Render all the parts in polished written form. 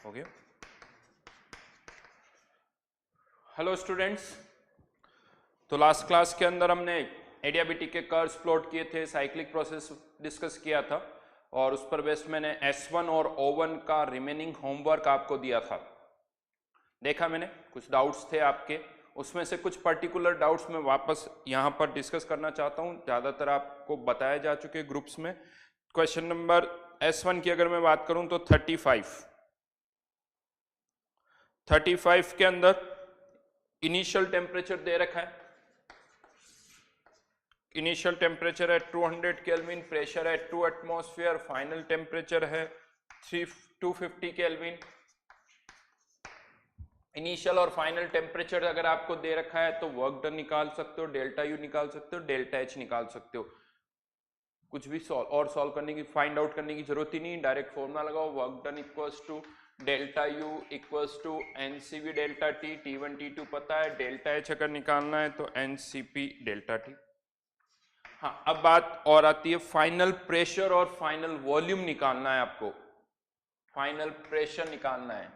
हो गया। Hello students, तो लास्ट क्लास के अंदर हमने एडियाबेटिक के कर्व्स प्लॉट किए थे, साइक्लिक प्रोसेस डिस्कस किया था और उस पर बेस्ड मैंने S1 और O1 का रिमेनिंग होमवर्क आपको दिया था। देखा मैंने, कुछ डाउट्स थे आपके, उसमें से कुछ पर्टिकुलर डाउट्स मैं वापस यहाँ पर डिस्कस करना चाहता हूँ। ज़्यादातर आपको बताए जा चुके ग्रुप्स में। क्वेश्चन नंबर S1 की अगर मैं बात करूँ तो 35 के अंदर इनिशियल टेम्परेचर दे रखा है। इनिशियल टेम्परेचर है 200 केल्विन, प्रेशर है 2 एटमॉस्फेयर, फाइनल टेम्परेचर है 250 केल्विन। इनिशियल और फाइनल टेम्परेचर अगर आपको दे रखा है तो वर्क डन निकाल सकते हो, डेल्टा यू निकाल सकते हो, डेल्टा एच निकाल सकते हो। कुछ भी सॉल्व करने की, फाइंड आउट करने की जरूरत ही नहीं, डायरेक्ट फॉर्मूला लगाओ, work done equals to delta U equals to n C v delta T, T1 T2 पता है, डेल्टा एच अगर निकालना है तो एनसीपी डेल्टा टी। हाँ, अब बात और आती है फाइनल प्रेशर और फाइनल वॉल्यूम निकालना है आपको। फाइनल प्रेशर निकालना है,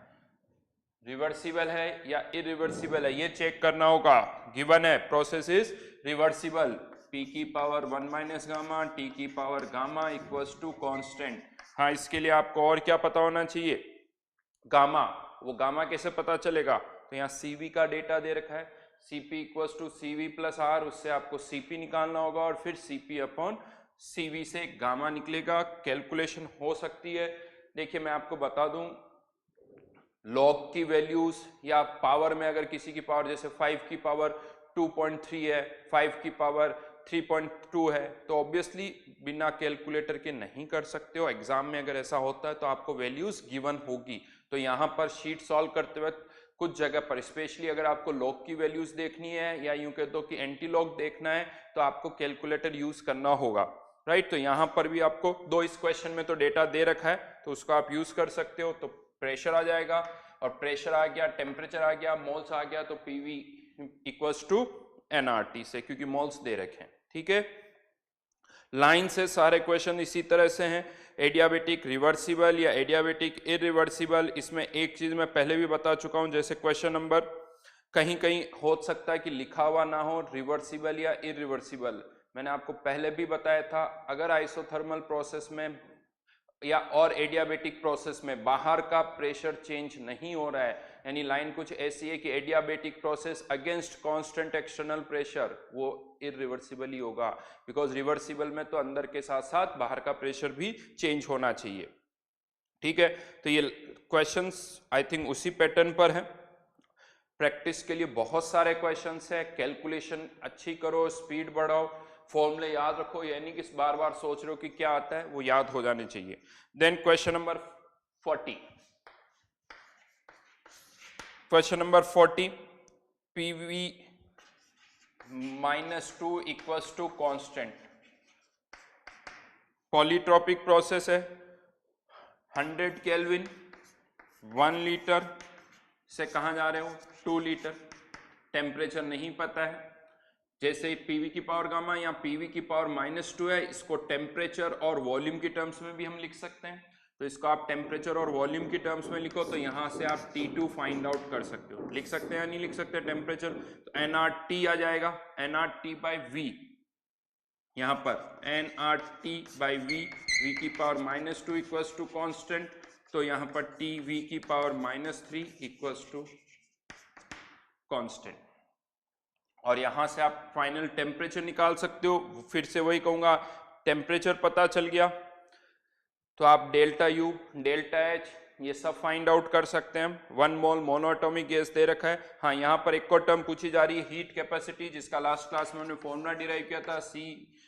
रिवर्सिबल है या इरिवर्सिबल है ये चेक करना होगा। गिवन है प्रोसेस इज रिवर्सिबल, p की पावर 1 माइनस गामा, t की power gamma equals to constant. हाँ, इसके लिए आपको और क्या पता होना चाहिए, गामा। वो गामा कैसे पता चलेगा, तो यहाँ cv का डेटा दे रखा है, cp equals to cv plus r, उससे आपको cp निकालना होगा और फिर cp अपॉन cv से गामा निकलेगा। कैलकुलेशन हो सकती है। देखिए मैं आपको बता दूं, लॉग की वैल्यूज या पावर में अगर किसी की पावर जैसे 5 की पावर 2.3 है, 5 की पावर 3.2 है, तो ऑब्वियसली बिना कैलकुलेटर के नहीं कर सकते हो। एग्जाम में अगर ऐसा होता है तो आपको वैल्यूज गिवन होगी। तो यहाँ पर शीट सॉल्व करते वक्त कुछ जगह पर स्पेशली अगर आपको लॉग की वैल्यूज देखनी है या यूं कह दो कि एंटी लॉग देखना है तो आपको कैलकुलेटर यूज करना होगा, राइट। तो यहाँ पर भी आपको दो, इस क्वेश्चन में तो डेटा दे रखा है तो उसको आप यूज कर सकते हो। तो प्रेशर आ जाएगा, और प्रेशर आ गया, टेम्परेचर आ गया, मोल्स आ गया, तो पीवी इक्वल्स टू एनआरटी से, क्योंकि मोल्स दे रखे हैं। ठीक है, लाइन से सारे क्वेश्चन इसी तरह से हैं। एडियाबेटिक रिवर्सिबल या एडियाबेटिक इरिवर्सिबल, इसमें एक चीज मैं पहले भी बता चुका हूं, जैसे क्वेश्चन नंबर कहीं कहीं हो सकता है कि लिखा हुआ ना हो रिवर्सिबल या इरिवर्सिबल। मैंने आपको पहले भी बताया था, अगर आइसोथर्मल प्रोसेस में या और एडियाबेटिक प्रोसेस में बाहर का प्रेशर चेंज नहीं हो रहा है, यानी लाइन कुछ ऐसी है कि adiabatic process against constant external pressure, वो इरिवर्सिबल ही होगा। बिकॉज रिवर्सिबल में तो अंदर के साथ साथ बाहर का प्रेशर भी चेंज होना चाहिए। ठीक है, तो ये क्वेश्चंस आई थिंक उसी पैटर्न पर है। प्रैक्टिस के लिए बहुत सारे क्वेश्चंस है, कैलकुलेशन अच्छी करो, स्पीड बढ़ाओ, फॉर्मूले याद रखो, यानी कि बार बार सोच रहे हो कि क्या आता है, वो याद हो जाने चाहिए। Then question number 40, question number 40, PV -2 equals to constant. Polytropic process है, 100 केल्विन 1 लीटर से कहाँ जा रहे हो 2 लीटर, टेम्परेचर नहीं पता है। जैसे पीवी की पावर गामा या पीवी की पावर -2 है, इसको टेम्परेचर और वॉल्यूम की टर्म्स में भी हम लिख सकते हैं। तो इसको आप टेम्परेचर और वॉल्यूम की टर्म्स में लिखो तो यहाँ से आप T2 फाइंड आउट कर सकते हो। लिख सकते हैं या नहीं लिख सकते टेम्परेचर, तो nRT आ जाएगा, nRT बाई V, यहाँ पर nRT बाई V, V की पावर -2 इक्वल्स टू कॉन्स्टेंट, तो यहाँ पर TV की पावर -3 इक्वल्स टू कॉन्स्टेंट। और यहां से आप फाइनल टेम्परेचर निकाल सकते हो। फिर से वही कहूंगा, टेम्परेचर पता चल गया तो आप डेल्टा यू, डेल्टा एच ये सब फाइंड आउट कर सकते हैं। 1 मोल मोनोएटॉमिक गैस दे रखा है। हाँ, यहाँ पर एक और टर्म पूछी जा रही है, हीट कैपेसिटी, जिसका लास्ट क्लास में हमने फॉर्मूला डिराइव किया था, C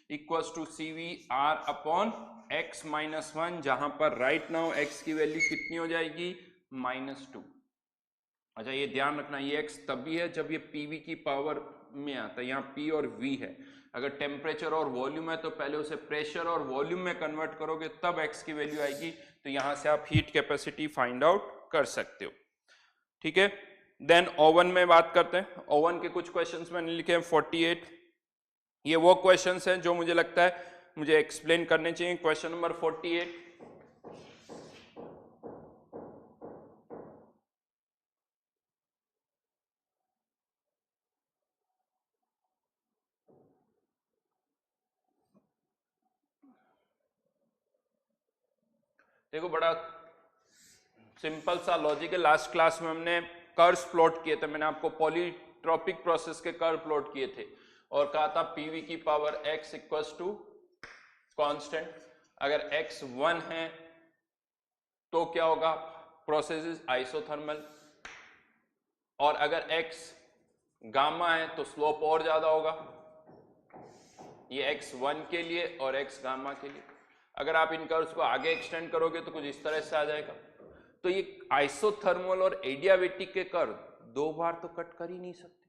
equals to CV R upon x minus 1, जहां पर राइट नाउ x की वैल्यू कितनी हो जाएगी -2। अच्छा, ये ध्यान रखना, ये x तभी है जब ये पीवी की पावर में आता है, यहाँ P और V है। अगर टेम्परेचर और वॉल्यूम है तो पहले उसे प्रेशर और वॉल्यूम में कन्वर्ट करोगे तब x की वैल्यू आएगी। तो यहां से आप हीट कैपेसिटी फाइंड आउट कर सकते हो। ठीक है, देन ओवन में बात करते हैं। ओवन के कुछ क्वेश्चंस मैंने लिखे हैं 48। ये वो क्वेश्चंस हैं जो मुझे लगता है मुझे एक्सप्लेन करने चाहिए। क्वेश्चन नंबर 48, देखो बड़ा सिंपल सा लॉजिक है। लास्ट क्लास में हमने कर्व्स प्लॉट किए थे, मैंने आपको पॉलीट्रॉपिक प्रोसेस के कर्व प्लॉट किए थे और कहा था पीवी की power x equals to constant. अगर x 1 है तो क्या होगा, प्रोसेस इज आइसोथर्मल, और अगर x गामा है तो स्लोप और ज्यादा होगा। ये x 1 के लिए और x गामा के लिए। अगर आप इन कर्व्स को आगे एक्सटेंड करोगे तो कुछ इस तरह से आ जाएगा। तो ये आइसोथर्मल और एडियाबेटिक के कर्व दो बार तो कट कर ही नहीं सकते,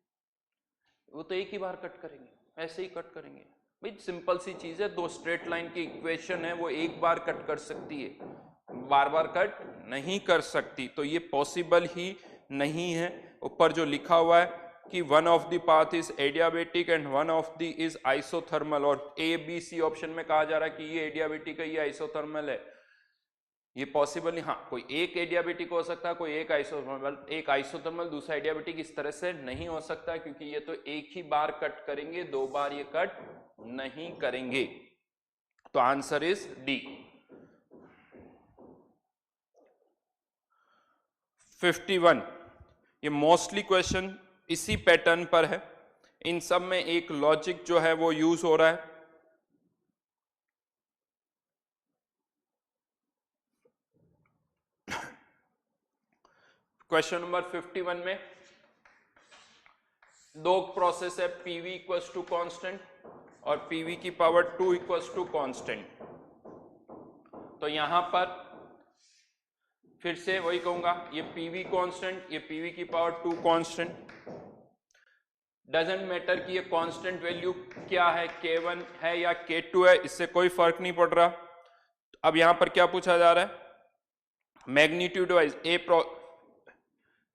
वो तो एक ही बार कट करेंगे, ऐसे ही कट करेंगे भाई। सिंपल सी चीज है, दो स्ट्रेट लाइन की इक्वेशन है, वो एक बार कट कर सकती है, बार बार कट नहीं कर सकती। तो ये पॉसिबल ही नहीं है। ऊपर जो लिखा हुआ है कि one of the path is adiabatic and one of the is isothermal, और ए बी सी ऑप्शन में कहा जा रहा है कि ये एडियाबेटिक है, ये आइसोथर्मल है, ये पॉसिबल नहीं। हाँ, कोई एक एडियाबेटिक हो सकता है, कोई एक आइसोथर्मल दूसरा एडियाबेटिक, इस तरह से नहीं हो सकता क्योंकि ये तो एक ही बार कट करेंगे, दो बार ये कट नहीं करेंगे। तो आंसर इज डी। 51, ये मोस्टली क्वेश्चन इसी पैटर्न पर है। इन सब में एक लॉजिक जो है वो यूज हो रहा है। क्वेश्चन नंबर 51 में दो प्रोसेस है, पीवी इक्वल्स टू कांस्टेंट और पीवी की पावर 2 इक्वल्स टू कांस्टेंट। तो यहां पर फिर से वही कहूंगा, ये पीवी कांस्टेंट, ये पीवी की पावर 2 कांस्टेंट। डजेंट मैटर कि ये कांस्टेंट वैल्यू क्या है, K1 है या K2 है, इससे कोई फर्क नहीं पड़ रहा। अब यहां पर क्या पूछा जा रहा है, मैग्नीट्यूड वाइज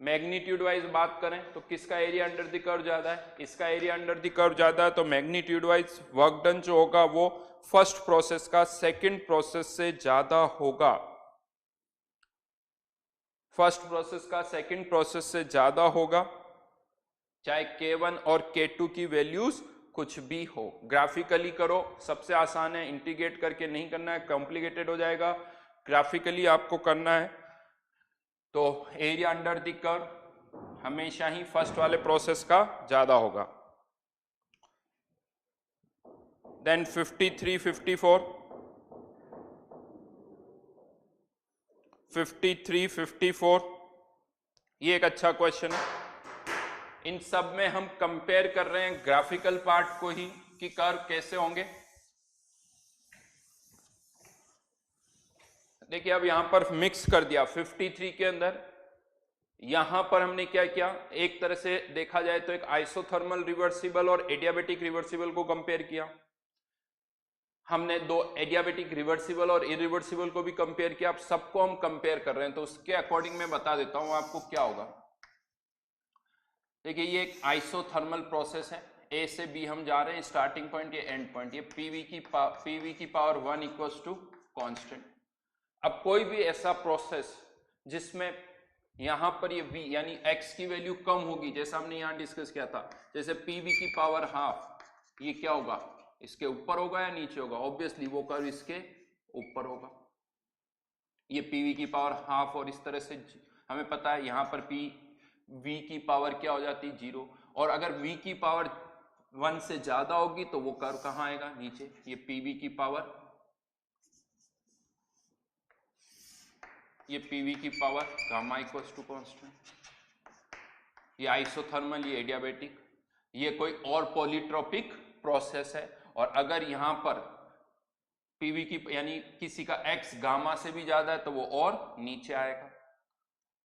मैग्नीट्यूड वाइज बात करें तो किसका एरिया अंडर द कर्व ज्यादा है, इसका एरिया अंडर द कर्व ज्यादा है। तो मैग्नीट्यूड वाइज वर्क डन जो होगा वो फर्स्ट प्रोसेस का सेकंड प्रोसेस से ज्यादा होगा, फर्स्ट प्रोसेस का सेकंड प्रोसेस से ज्यादा होगा, चाहे K1 और K2 की वैल्यूज कुछ भी हो। ग्राफिकली करो, सबसे आसान है, इंटीग्रेट करके नहीं करना है, कॉम्प्लिकेटेड हो जाएगा। ग्राफिकली आपको करना है। तो एरिया अंडर द कर्व हमेशा ही फर्स्ट वाले प्रोसेस का ज्यादा होगा। देन 53, 54, 53, 54, ये एक अच्छा क्वेश्चन है। इन सब में हम कंपेयर कर रहे हैं ग्राफिकल पार्ट को ही कि कर्व कैसे होंगे। देखिए अब यहां पर मिक्स कर दिया 53 के अंदर। यहां पर हमने क्या किया, एक तरह से देखा जाए तो एक आइसोथर्मल रिवर्सिबल और एडियाबेटिक रिवर्सिबल को कंपेयर किया। हमने दो एडियाबेटिक रिवर्सिबल और इरिवर्सिबल को भी कंपेयर किया। अब सबको हम कंपेयर कर रहे हैं तो उसके अकॉर्डिंग मैं बता देता हूं आपको क्या होगा। देखिए ये एक आइसोथर्मल प्रोसेस है, ए से बी हम जा रहे हैं, स्टार्टिंग पॉइंट ये एंड पॉइंट, ये पीवी की पावर 1 इक्वल्स टू कांस्टेंट। अब कोई भी ऐसा प्रोसेस जिसमें यहां पर ये v यानी x की वैल्यू कम होगी, जैसा हमने यहां डिस्कस किया था, जैसे pv की पावर हाफ, ये क्या होगा, इसके ऊपर होगा या नीचे होगा, ऑब्वियसली वो कर्व इसके ऊपर होगा। ये pv की पावर हाफ, और इस तरह से हमें पता है यहां पर v की पावर क्या हो जाती है 0, और अगर v की पावर 1 से ज्यादा होगी तो वो कर्व कहां आएगा, नीचे। ये pv की पावर, ये पीवी की power gamma equals to constant, ये आइसोथर्मल, ये एडियाबेटिक, ये कोई और पॉलीट्रॉपिक प्रोसेस है। और अगर यहां पर पीवी की यानी किसी का एक्स गामा से भी ज्यादा है तो वो और नीचे आएगा।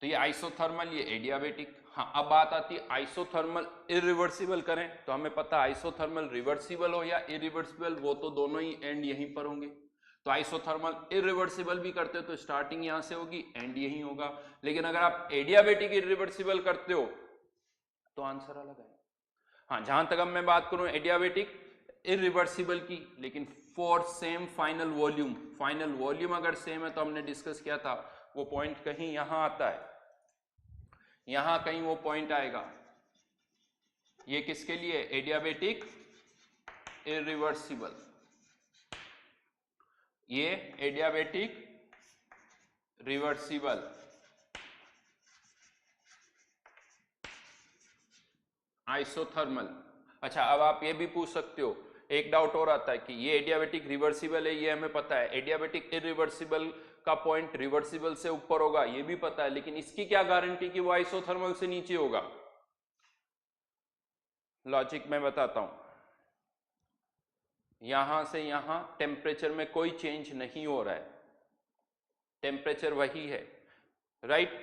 तो ये आइसोथर्मल, ये एडियाबेटिक। हाँ, अब बात आती है आइसोथर्मल इरिवर्सिबल करें तो हमें पता है आइसोथर्मल रिवर्सिबल हो या इरिवर्सिबल, वो तो दोनों ही एंड यहीं पर होंगे। तो आइसोथर्मल इरिवर्सिबल भी करते हो तो स्टार्टिंग यहां से होगी, एंड यही होगा। लेकिन अगर आप एडियाबेटिक इरिवर्सिबल करते हो तो आंसर अलग है। हाँ, जहां तक अब मैं बात करूं एडियाबेटिक इरिवर्सिबल की, लेकिन for same final volume, final volume अगर सेम है तो हमने डिस्कस किया था वो पॉइंट कहीं यहां आता है, यहां कहीं वो पॉइंट आएगा। ये किसके लिए, एडियाबेटिक इरिवर्सिबल, ये एडियाबेटिक रिवर्सिबल, आइसोथर्मल। अच्छा, अब आप ये भी पूछ सकते हो, एक डाउट और आता है कि ये एडियाबेटिक रिवर्सिबल है, ये हमें पता है, एडियाबेटिक इरिवर्सिबल का पॉइंट रिवर्सिबल से ऊपर होगा, ये भी पता है, लेकिन इसकी क्या गारंटी कि वो आइसोथर्मल से नीचे होगा? लॉजिक मैं बताता हूं। यहां से यहां टेम्परेचर में कोई चेंज नहीं हो रहा है, टेम्परेचर वही है, राइट।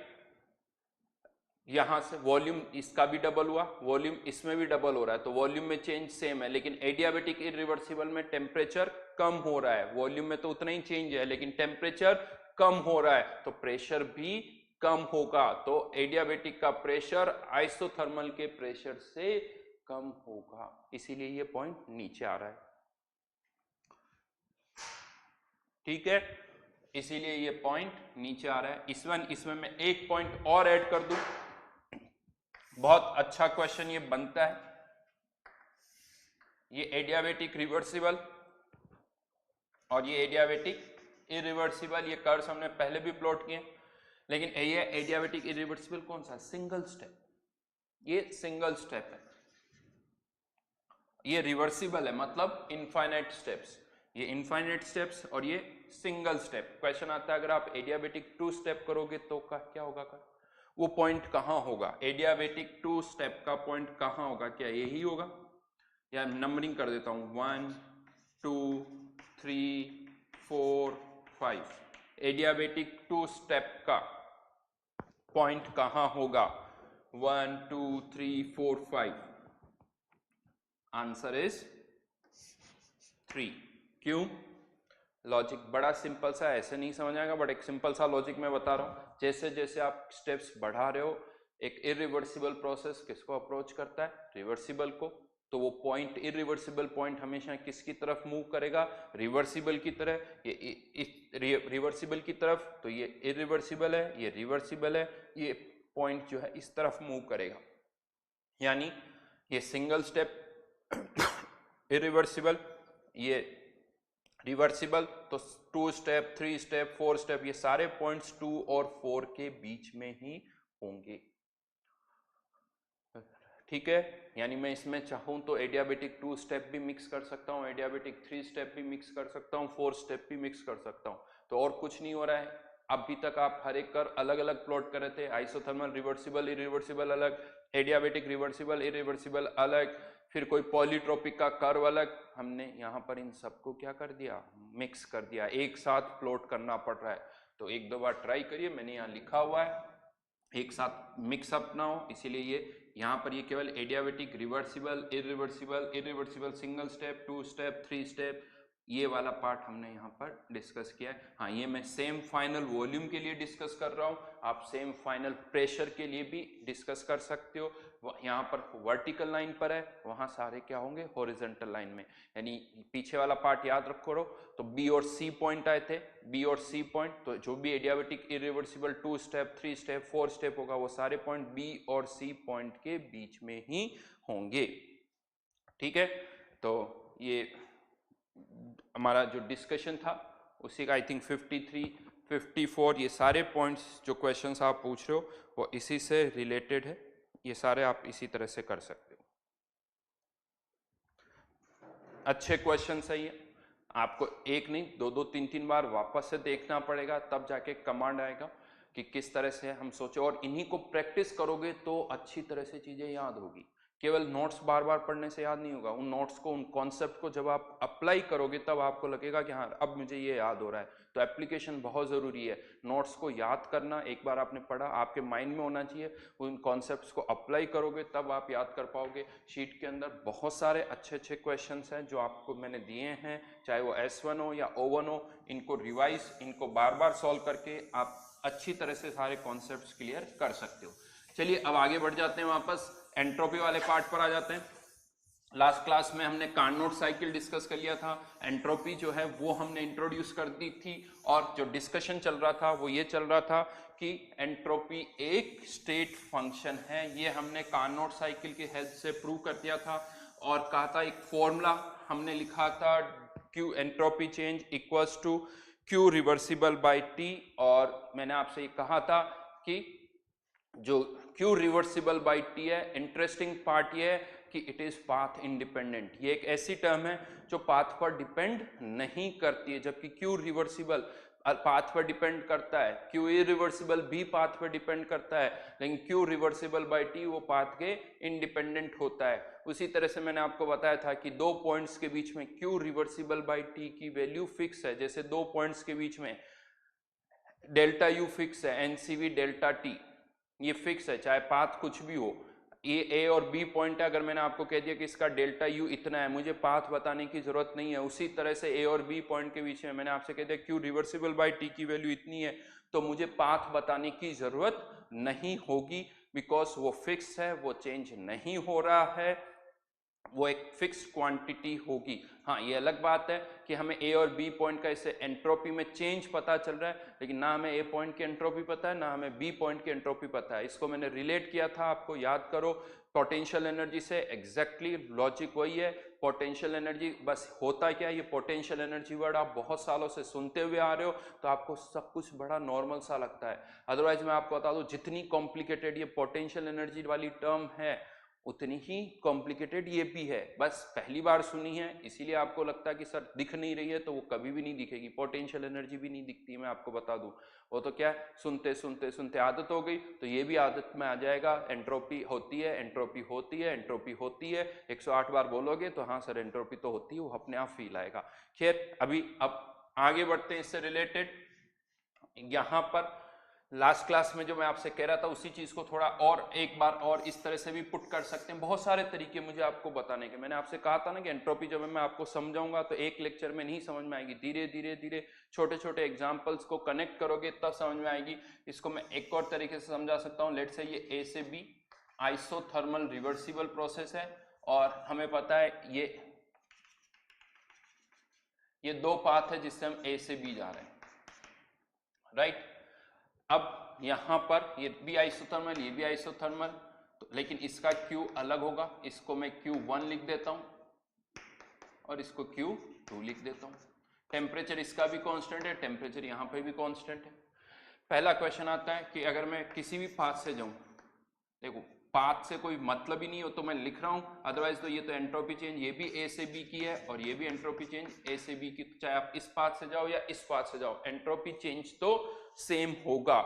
यहां से वॉल्यूम इसका भी डबल हुआ, वॉल्यूम इसमें भी डबल हो रहा है, तो वॉल्यूम में चेंज सेम है, लेकिन एडियाबेटिक इरिवर्सिबल में टेम्परेचर कम हो रहा है, वॉल्यूम में तो उतना ही चेंज है लेकिन टेम्परेचर कम हो रहा है, तो प्रेशर भी कम होगा, तो एडियाबेटिक का प्रेशर आइसोथर्मल के प्रेशर से कम होगा, इसीलिए ये पॉइंट नीचे आ रहा है, ठीक है, इसीलिए ये पॉइंट नीचे आ रहा है। इसमें मैं एक पॉइंट और ऐड कर दूं, बहुत अच्छा क्वेश्चन ये बनता है, ये एडियाबेटिक रिवर्सिबल और ये एडियाबेटिक इरिवर्सिबल, ये कर्व्स हमने पहले भी प्लॉट किए, लेकिन ये एडियाबेटिक इरिवर्सिबल कौन सा? सिंगल स्टेप, ये सिंगल स्टेप है, ये रिवर्सिबल है, मतलब इनफाइनाइट स्टेप्स, ये इनफाइनाइट स्टेप्स और ये सिंगल स्टेप। क्वेश्चन आता है अगर आप एडियाबेटिक 2 स्टेप करोगे तो क्या होगा? वो पॉइंट कहां होगा? एडियाबेटिक 2 स्टेप का पॉइंट कहां होगा? क्या यही होगा? या नंबरिंग कर देता हूं, 1 2 3 4 5, एडियाबेटिक 2 स्टेप का पॉइंट कहां होगा? 1 2 3 4 5, आंसर इज 3। क्यों? लॉजिक बड़ा सिंपल सा, ऐसे नहीं समझ आएगा, बट एक सिंपल सा लॉजिक मैं बता रहा हूं, जैसे जैसे आप स्टेप्स बढ़ा रहे हो, एक इरिवर्सिबल प्रोसेस किसको अप्रोच करता है? रिवर्सिबल को, तो वो पॉइंट, इरिवर्सिबल पॉइंट हमेशा किसकी तरफ मूव करेगा? रिवर्सिबल की तरह, ये रिवर्सिबल की तरफ, तो ये इरिवर्सिबल है, ये रिवर्सिबल है, ये पॉइंट जो है इस तरफ मूव करेगा, यानी ये सिंगल स्टेप इरिवर्सिबल, ये रिवर्सिबल, तो 2 स्टेप 3 स्टेप 4 स्टेप, ये सारे पॉइंट्स 2 और 4 के बीच में ही होंगे, ठीक है। यानी मैं इसमें चाहूं तो एडियाबेटिक 2 स्टेप भी मिक्स कर सकता हूं, एडियाबेटिक 3 स्टेप भी मिक्स कर सकता हूं, 4 स्टेप भी मिक्स कर सकता हूं, तो और कुछ नहीं हो रहा है। अभी तक आप हर एक कर अलग अलग प्लॉट कर रहे थे, आइसोथर्मल रिवर्सिबल इरिवर्सिबल अलग, एडियाबेटिक रिवर्सिबल इरिवर्सिबल अलग, फिर कोई पॉलीट्रोपिक का कर्व अलग, हमने यहाँ पर इन सबको क्या कर दिया? मिक्स कर दिया, एक साथ प्लॉट करना पड़ रहा है, तो एक दो बार ट्राई करिए, मैंने यहाँ लिखा हुआ है, एक साथ मिक्सअप ना हो, इसीलिए ये यहाँ पर ये केवल adiabatic reversible irreversible, irreversible single step 2 step 3 step, ये वाला पार्ट हमने यहाँ पर डिस्कस किया है। हाँ, ये मैं सेम फाइनल वॉल्यूम के लिए डिस्कस कर रहा हूँ, आप सेम फाइनल प्रेशर के लिए भी डिस्कस कर सकते हो, यहाँ पर वर्टिकल लाइन पर है, वहां सारे क्या होंगे? हॉरिजॉन्टल लाइन में, यानी पीछे वाला पार्ट याद रखो रो, तो बी और सी पॉइंट आए थे, बी और सी पॉइंट, तो जो भी adiabatic irreversible 2 step 3 step 4 step होगा, वो सारे पॉइंट बी और सी पॉइंट के बीच में ही होंगे, ठीक है। तो ये हमारा जो डिस्कशन था उसी का आई थिंक 53 54, ये सारे पॉइंट्स जो क्वेश्चंस आप पूछ रहे हो वो इसी से रिलेटेड है, ये सारे आप इसी तरह से कर सकते हो। अच्छे क्वेश्चन है ये, आपको एक नहीं दो दो तीन तीन बार वापस से देखना पड़ेगा, तब जाके कमांड आएगा कि किस तरह से हम सोचे, और इन्हीं को प्रैक्टिस करोगे तो अच्छी तरह से चीजें याद होगी। केवल नोट्स बार बार पढ़ने से याद नहीं होगा, उन नोट्स को, उन कॉन्सेप्ट को जब आप अप्लाई करोगे तब आपको लगेगा कि हाँ अब मुझे ये याद हो रहा है, तो एप्लीकेशन बहुत ज़रूरी है। नोट्स को याद करना, एक बार आपने पढ़ा आपके माइंड में होना चाहिए, उन कॉन्सेप्ट्स को अप्लाई करोगे तब आप याद कर पाओगे। शीट के अंदर बहुत सारे अच्छे अच्छे क्वेश्चंस हैं जो आपको मैंने दिए हैं, चाहे वो S1 हो या O1 हो, इनको रिवाइज, इनको बार बार सॉल्व करके आप अच्छी तरह से सारे कॉन्सेप्ट्स क्लियर कर सकते हो। चलिए अब आगे बढ़ जाते हैं, वापस एंट्रोपी वाले पार्ट पर आ जाते हैं। लास्ट क्लास में हमने कार्नोट साइकिल डिस्कस कर लिया था, एंट्रोपी जो है वो हमने इंट्रोड्यूस कर दी थी, और जो डिस्कशन चल रहा था वो ये चल रहा था कि एंट्रोपी एक स्टेट फंक्शन है, ये हमने कार्नोट साइकिल की हेल्प से प्रूव कर दिया था, और कहा था एक फॉर्मूला हमने लिखा था, Q entropy change equals to Q reversible by T, और मैंने आपसे ये कहा था कि जो Q रिवर्सिबल बाई T है, इंटरेस्टिंग पार्ट ये है कि इट इज पाथ इंडिपेंडेंट। ये एक ऐसी टर्म है जो पाथ पर डिपेंड नहीं करती है, जबकि Q रिवर्सिबल पाथ पर डिपेंड करता है, Q इरिवर्सिबल भी पाथ पर डिपेंड करता है, लेकिन Q रिवर्सिबल बाई T वो पाथ के इंडिपेंडेंट होता है। उसी तरह से मैंने आपको बताया था कि दो पॉइंट्स के बीच में Q रिवर्सिबल बाई T की वैल्यू फिक्स है। जैसे दो पॉइंट्स के बीच में डेल्टा U फिक्स है, NCV डेल्टा T ये फिक्स है, चाहे पाथ कुछ भी हो। ये A और B पॉइंट है, अगर मैंने आपको कह दिया कि इसका डेल्टा U इतना है, मुझे पाथ बताने की जरूरत नहीं है। उसी तरह से A और B पॉइंट के बीच में मैंने आपसे कह दिया Q रिवर्सिबल बाई T की वैल्यू इतनी है, तो मुझे पाथ बताने की जरूरत नहीं होगी, बिकॉज वो फिक्स है, वो चेंज नहीं हो रहा है, वो एक फिक्स क्वांटिटी होगी। हाँ, ये अलग बात है कि हमें ए और बी पॉइंट का इससे एंट्रोपी में चेंज पता चल रहा है, लेकिन ना हमें ए पॉइंट की एंट्रोपी पता है, ना हमें बी पॉइंट की एंट्रोपी पता है। इसको मैंने रिलेट किया था, आपको याद करो, पोटेंशियल एनर्जी से। एग्जैक्टली लॉजिक वही है। पोटेंशियल एनर्जी, बस होता क्या है, ये पोटेंशियल एनर्जी वर्ड आप बहुत सालों से सुनते हुए आ रहे हो, तो आपको सब कुछ बड़ा नॉर्मल सा लगता है। अदरवाइज मैं आपको बता दूं, जितनी कॉम्प्लिकेटेड ये पोटेंशियल एनर्जी वाली टर्म है, उतनी ही कॉम्प्लिकेटेड ये भी है। बस पहली बार सुनी है, इसीलिए आपको लगता है कि सर दिख नहीं रही है, तो वो कभी भी नहीं दिखेगी। पोटेंशियल एनर्जी भी नहीं दिखती है, मैं आपको बता दूं। वो तो क्या है, सुनते सुनते सुनते आदत हो गई, तो ये भी आदत में आ जाएगा। एंट्रोपी होती है, एंट्रोपी होती है, एंट्रोपी होती है, 108 बार बोलोगे तो हाँ सर एंट्रोपी तो होती है, वो अपने आप फील आएगा। खैर, अभी अब आगे बढ़ते हैं इससे रिलेटेड। यहां पर लास्ट क्लास में जो मैं आपसे कह रहा था, उसी चीज को थोड़ा और एक बार और इस तरह से भी पुट कर सकते हैं। बहुत सारे तरीके मुझे आपको बताने के। मैंने आपसे कहा था ना कि एंट्रोपी जब मैं आपको समझाऊंगा तो एक लेक्चर में नहीं समझ में आएगी, धीरे धीरे धीरे छोटे छोटे एग्जांपल्स को कनेक्ट करोगे तब समझ में आएगी। इसको मैं एक और तरीके से समझा सकता हूँ। लेट्स से ये ए से बी आइसोथर्मल रिवर्सिबल प्रोसेस है, और हमें पता है ये दो पाथ है जिससे हम ए से बी जा रहे हैं, राइट। अब यहां पर ये भी आइसोथर्मल, ये भी आइसोथर्मल, तो लेकिन इसका Q अलग होगा। इसको मैं Q1 लिख देता हूं और इसको Q2 लिख देता हूं। टेम्परेचर इसका भी कांस्टेंट है, टेम्परेचर यहां पे भी कांस्टेंट है। पहला क्वेश्चन आता है कि अगर मैं किसी भी पाथ से जाऊं, देखो पाथ से कोई मतलब ही नहीं हो तो मैं लिख रहा हूं, अदरवाइज तो ये तो एंट्रोपी चेंज ये भी ए से बी की है और ये भी एंट्रोपी चेंज ए से बी की, चाहे आप इस पाथ से जाओ या इस पाथ से जाओ, एंट्रोपी चेंज तो सेम होगा।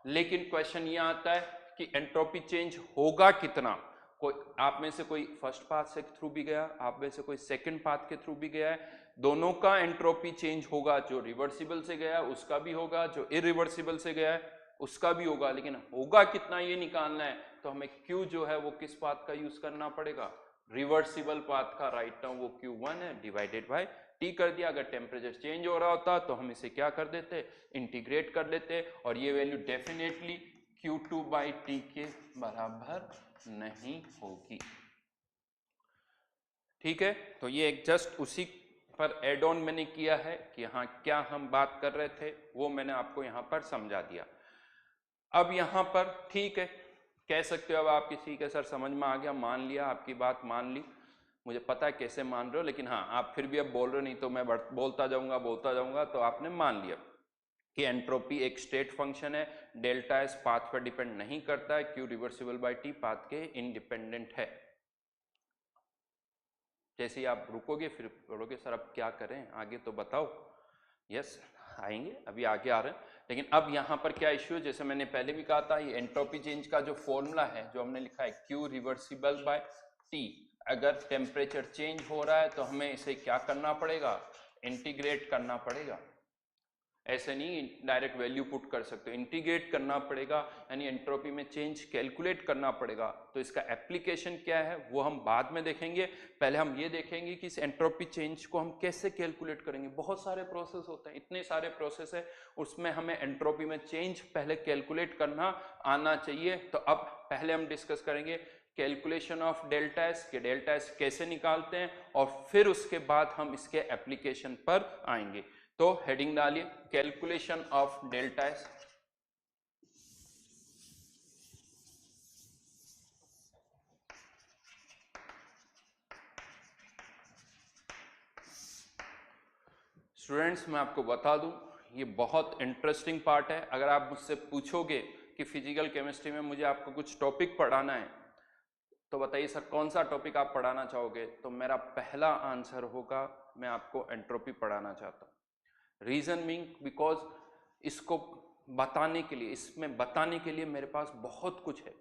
लेकिन क्वेश्चन ये आता है कि एंट्रोपी चेंज होगा कितना। कोई आप में से कोई फर्स्ट पाथ से थ्रू भी गया, आप में से कोई सेकंड पाथ के थ्रू भी गया है, दोनों का एंट्रोपी चेंज होगा। जो रिवर्सिबल से गया उसका भी होगा, जो इरिवर्सिबल से गया है उसका भी होगा, लेकिन होगा कितना ये निकालना है, तो हमें Q जो है वो किस पाथ का यूज करना पड़ेगा, रिवर्सिबल पाथ का। राइट नाउ वो Q1 है, डिवाइडेड बाय T कर दिया। अगर टेम्परेचर चेंज हो रहा होता तो हम इसे क्या कर देते, इंटीग्रेट कर लेते, और ये value definitely Q2 by T के बराबर नहीं होगी। ठीक है, तो ये एक जस्ट उसी पर एड ऑन मैंने किया है कि हाँ क्या हम बात कर रहे थे वो मैंने आपको यहाँ पर समझा दिया। अब यहाँ पर ठीक है, कह सकते हो अब आप कि ठीक है सर समझ में आ गया, मान लिया, आपकी बात मान ली, मुझे पता है कैसे मान रहे हो, लेकिन हाँ आप फिर भी अब बोल रहे हो, नहीं तो मैं बोलता जाऊंगा, तो आपने मान लिया कि एंट्रोपी एक स्टेट फंक्शन है, डेल्टा एस पाथ पर डिपेंड नहीं करता है, Q reversible by T path के इंडिपेंडेंट है। जैसे ही आप रुकोगे फिर बोलोगे सर अब क्या करें, आगे तो बताओ। यस, आएंगे, अभी आगे आ रहे हैं। लेकिन अब यहाँ पर क्या इश्यू है, जैसे मैंने पहले भी कहा था, ये एंट्रोपी चेंज का जो फॉर्मूला है जो हमने लिखा है Q रिवर्सिबल बाय T, अगर टेम्परेचर चेंज हो रहा है तो हमें इसे क्या करना पड़ेगा, इंटीग्रेट करना पड़ेगा। ऐसे नहीं डायरेक्ट वैल्यू पुट कर सकते, इंटीग्रेट करना पड़ेगा, यानी एंट्रोपी में चेंज कैलकुलेट करना पड़ेगा। तो इसका एप्लीकेशन क्या है वो हम बाद में देखेंगे, पहले हम ये देखेंगे कि इस एंट्रोपी चेंज को हम कैसे कैलकुलेट करेंगे। बहुत सारे प्रोसेस होते हैं, इतने सारे प्रोसेस है, उसमें हमें एंट्रोपी में चेंज पहले कैलकुलेट करना आना चाहिए। तो अब पहले हम डिस्कस करेंगे कैलकुलेशन ऑफ डेल्टा एस, के डेल्टा एस कैसे निकालते हैं, और फिर उसके बाद हम इसके एप्लीकेशन पर आएंगे। तो हेडिंग डालिए calculation of delta S. Students मैं आपको बता दूं, ये बहुत इंटरेस्टिंग पार्ट है। अगर आप मुझसे पूछोगे कि फिजिकल केमिस्ट्री में मुझे आपको कुछ टॉपिक पढ़ाना है तो बताइए सर कौन सा टॉपिक आप पढ़ाना चाहोगे, तो मेरा पहला आंसर होगा मैं आपको एंट्रोपी पढ़ाना चाहता हूँ। रीजन मीइंग बिकॉज इसको बताने के लिए, इसमें बताने के लिए मेरे पास बहुत कुछ है,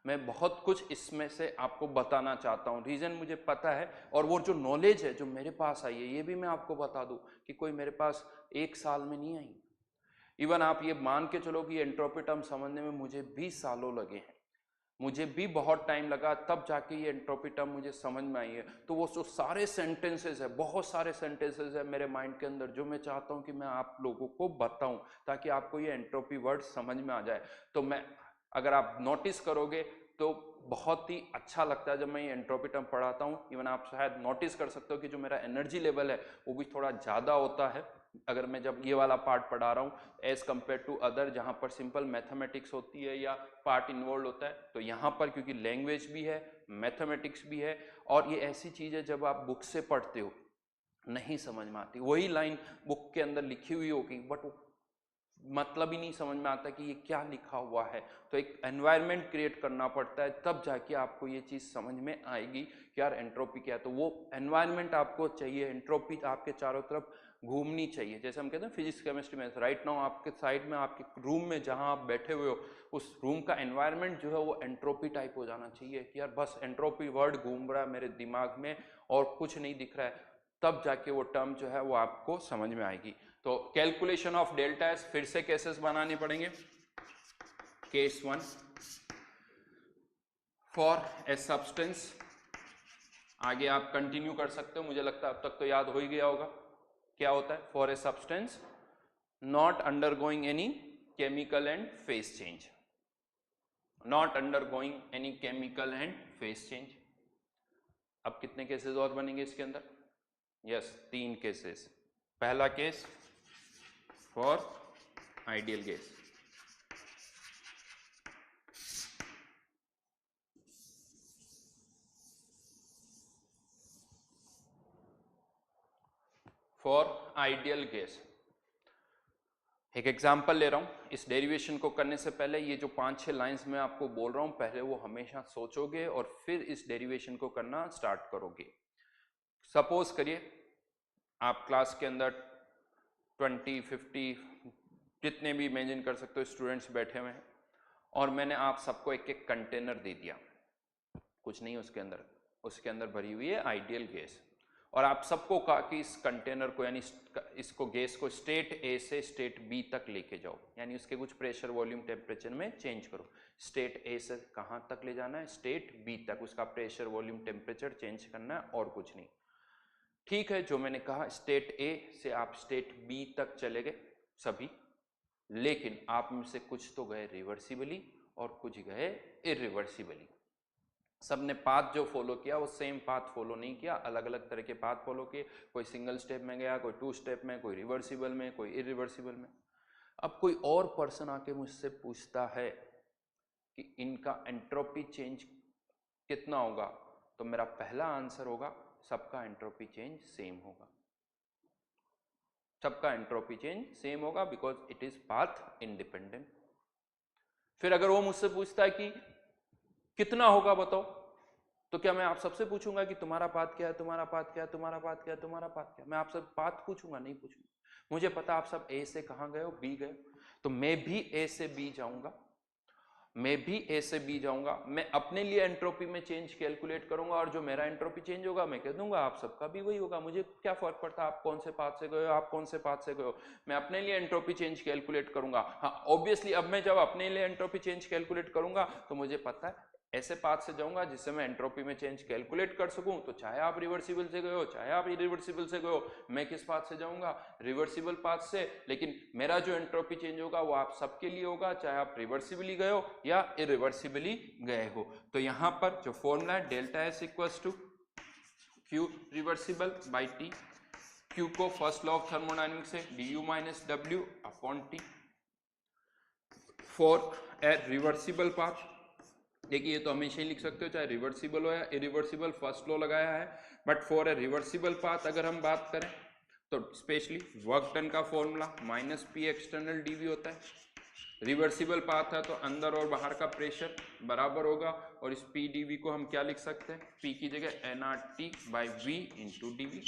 मैं बहुत कुछ इसमें से आपको बताना चाहता हूँ। रीजन मुझे पता है, और वो जो नॉलेज है जो मेरे पास आई है ये भी मैं आपको बता दूं कि कोई मेरे पास एक साल में नहीं आई। इवन आप ये मान के चलो कि एंट्रोपी टर्म समझने में मुझे 20 सालों लगे हैं, मुझे भी बहुत टाइम लगा तब जाके ये एंट्रोपी टर्म मुझे समझ में आई है। तो वो जो सारे सेंटेंसेस है, बहुत सारे सेंटेंसेस है मेरे माइंड के अंदर जो मैं चाहता हूँ कि मैं आप लोगों को बताऊं ताकि आपको ये एंट्रोपी वर्ड समझ में आ जाए। तो मैं, अगर आप नोटिस करोगे तो बहुत ही अच्छा लगता है जब मैं ये एंट्रोपी टर्म पढ़ाता हूँ। इवन आप शायद नोटिस कर सकते हो कि जो मेरा एनर्जी लेवल है वो भी थोड़ा ज़्यादा होता है अगर मैं जब ये वाला पार्ट पढ़ा रहा हूँ एज कम्पेयर टू अदर जहाँ पर सिंपल मैथमेटिक्स होती है या पार्ट इन्वॉल्व होता है। तो यहाँ पर क्योंकि लैंग्वेज भी है, मैथमेटिक्स भी है, और ये ऐसी चीज़ है जब आप बुक से पढ़ते हो नहीं समझ में आती, वही लाइन बुक के अंदर लिखी हुई होगी बट मतलब ही नहीं समझ में आता कि ये क्या लिखा हुआ है। तो एक एनवायरनमेंट क्रिएट करना पड़ता है तब जाके आपको ये चीज़ समझ में आएगी कि यार एंट्रोपी क्या है। तो वो एनवायरनमेंट आपको चाहिए, एंट्रोपी आपके चारों तरफ घूमनी चाहिए। जैसे हम कहते हैं फिजिक्स केमिस्ट्री में, राइट नाउ आपके साइड में आपके रूम में जहाँ आप बैठे हुए हो उस रूम का एनवायरनमेंट जो है वो एंट्रोपी टाइप हो जाना चाहिए कि यार बस एंट्रोपी वर्ड घूम रहा है मेरे दिमाग में और कुछ नहीं दिख रहा है, तब जाके वो टर्म जो है वो आपको समझ में आएगी। तो कैलकुलेशन ऑफ डेल्टा एस, फिर से केसेस बनाने पड़ेंगे। केस 1 फॉर ए सब्सटेंस, आगे आप कंटिन्यू कर सकते हो, मुझे लगता है अब तक तो याद हो ही गया होगा क्या होता है। For a substance not undergoing any chemical and phase change, not undergoing any chemical and phase change. अब कितने केसेस और बनेंगे इसके अंदर? Yes, 3 cases. पहला case for ideal gas, for ideal gas एक एग्जाम्पल ले रहा हूं। इस डेरिवेशन को करने से पहले ये जो 5-6 लाइंस मैं आपको बोल रहा हूं पहले वो हमेशा सोचोगे और फिर इस डेरिवेशन को करना स्टार्ट करोगे। सपोज करिए आप क्लास के अंदर 20-50 जितने भी इमेजिन कर सकते हो स्टूडेंट्स बैठे हुए हैं और मैंने आप सबको एक एक कंटेनर दे दिया, कुछ नहीं उसके अंदर भरी हुई है आइडियल गैस, और आप सबको कहा कि इस कंटेनर को यानी इसको गैस को स्टेट ए से स्टेट बी तक लेके जाओ, यानी उसके कुछ प्रेशर वॉल्यूम टेम्परेचर में चेंज करो। स्टेट ए से कहाँ तक ले जाना है? स्टेट बी तक, उसका प्रेशर वॉल्यूम टेम्परेचर चेंज करना है और कुछ नहीं। ठीक है, जो मैंने कहा स्टेट ए से आप स्टेट बी तक चले गए सभी, लेकिन आप में से कुछ तो गए रिवर्सिबली और कुछ गए इरिवर्सिबली। सबने पाथ जो फॉलो किया वो सेम पाथ फॉलो नहीं किया, अलग अलग तरह के पाथ फॉलो किए। कोई सिंगल स्टेप में गया, कोई 2 स्टेप में, कोई रिवर्सिबल में, कोई इरिवर्सिबल में। अब कोई और पर्सन आके मुझसे पूछता है कि इनका एंट्रोपी चेंज कितना होगा, तो मेरा पहला आंसर होगा सबका एंट्रोपी चेंज सेम होगा, सबका एंट्रोपी चेंज सेम होगा because it is path independent. फिर अगर वो मुझसे पूछता है कि कितना होगा बताओ, तो क्या मैं आप सबसे पूछूंगा कि तुम्हारा पाथ क्या है, तुम्हारा पाथ क्या है, तुम्हारा पाथ क्या है, तुम्हारा पाथ क्या है? मैं आप सब पाथ पूछूंगा? नहीं पूछूंगा। मुझे पता आप सब ए से कहां गए हो, बी गए, तो मैं भी ए से बी जाऊंगा, मैं भी ए से बी जाऊंगा। मैं अपने लिए एंट्रोपी में चेंज कैलकुलेट करूंगा और जो मेरा एंट्रोपी चेंज होगा मैं कह दूंगा आप सबका भी वही होगा। मुझे क्या फर्क पड़ता है आप कौन से पाथ से गए हो, आप कौन से पाथ से गए हो, मैं अपने लिए एंट्रोपी चेंज कैलकुलेट करूंगा। हाँ ऑब्वियसली अब मैं जब अपने लिए एंट्रोपी चेंज कैलकुलेट करूंगा तो मुझे पता है ऐसे पाथ से जाऊंगा जिससे मैं एंट्रोपी में चेंज कैलकुलेट कर सकूं। तो चाहे आप रिवर्सिबल से गए हो, चाहे आप इरिवर्सिबल से गए हो, मैं किस पाथ से जाऊंगा? रिवर्सिबल पाथ से। लेकिन मेरा जो एंट्रोपी चेंज होगा वो आप सबके लिए होगा, चाहे आप रिवर्सिबली गए हो या इरिवर्सिबली गए हो। तो यहां पर जो फॉर्मूला है delta S equals to Q reversible by T, Q को फर्स्ट लॉ ऑफ थर्मोडायनेमिक्स से du minus W upon T for a reversible path. देखिए ये तो हमेशा ही लिख सकते हो चाहे रिवर्सिबल हो या इरिवर्सिबल, फर्स्ट लॉ लगाया है, but for a reversible path अगर हम बात करें तो स्पेशली वर्क डन का formula minus P external dV होता है, रिवर्सिबल पाथ है तो अंदर और बाहर का प्रेशर बराबर होगा, और इस पी डीवी को हम क्या लिख सकते हैं, पी की जगह N R T by V into DV.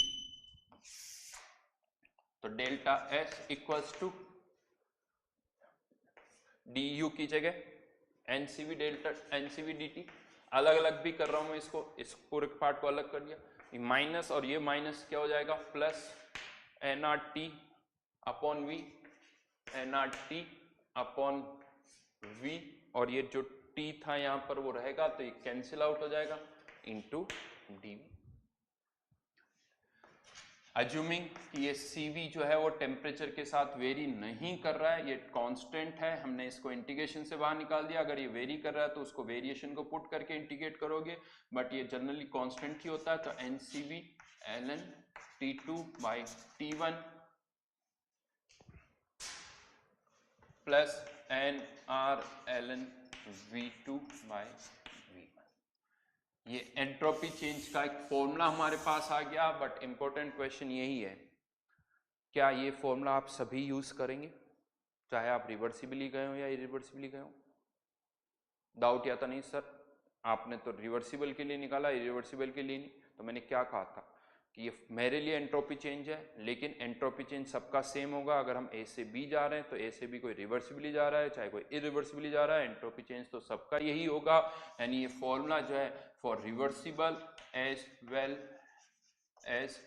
तो delta S equals to D U की जगह NCV delta NCV D T, अलग अलग भी कर रहा हूं मैं इसको, इस पूरे पार्ट को अलग कर दिया, माइनस और ये माइनस क्या हो जाएगा plus n R T upon V, n R T upon V, और ये जो टी था यहां पर वो रहेगा तो ये कैंसिल आउट हो जाएगा इनटू डी। अज्यूमिंग कि ये CV जो है वो टेम्परेचर के साथ वेरी नहीं कर रहा है, ये कांस्टेंट है, हमने इसको इंटीग्रेशन से बाहर निकाल दिया। अगर ये वेरी कर रहा है तो उसको वेरिएशन को पुट करके इंटीग्रेट करोगे, बट ये जनरली कांस्टेंट ही होता है। तो NCV ln T2 by T1 plus NR ln V2 by V1, ये एंट्रोपी चेंज का एक फॉर्मूला हमारे पास आ गया। बट इंपॉर्टेंट क्वेश्चन यही है, क्या ये फॉर्मूला आप सभी यूज करेंगे, चाहे आप रिवर्सिबली गए हो या इरिवर्सिबली गए हो? डाउट या तो नहीं सर आपने तो रिवर्सिबल के लिए निकाला, इरिवर्सिबल के लिए नहीं। तो मैंने क्या कहा था कि ये मेरे लिए एंट्रोपी चेंज है, लेकिन एंट्रोपी चेंज सबका सेम होगा। अगर हम ए से बी जा रहे हैं तो ए से बी कोई रिवर्सिबली जा रहा है, चाहे कोई इरिवर्सिबली जा रहा है, एंट्रोपी चेंज तो सबका यही होगा। यानी ये फॉर्मूला जो है for reversible as well as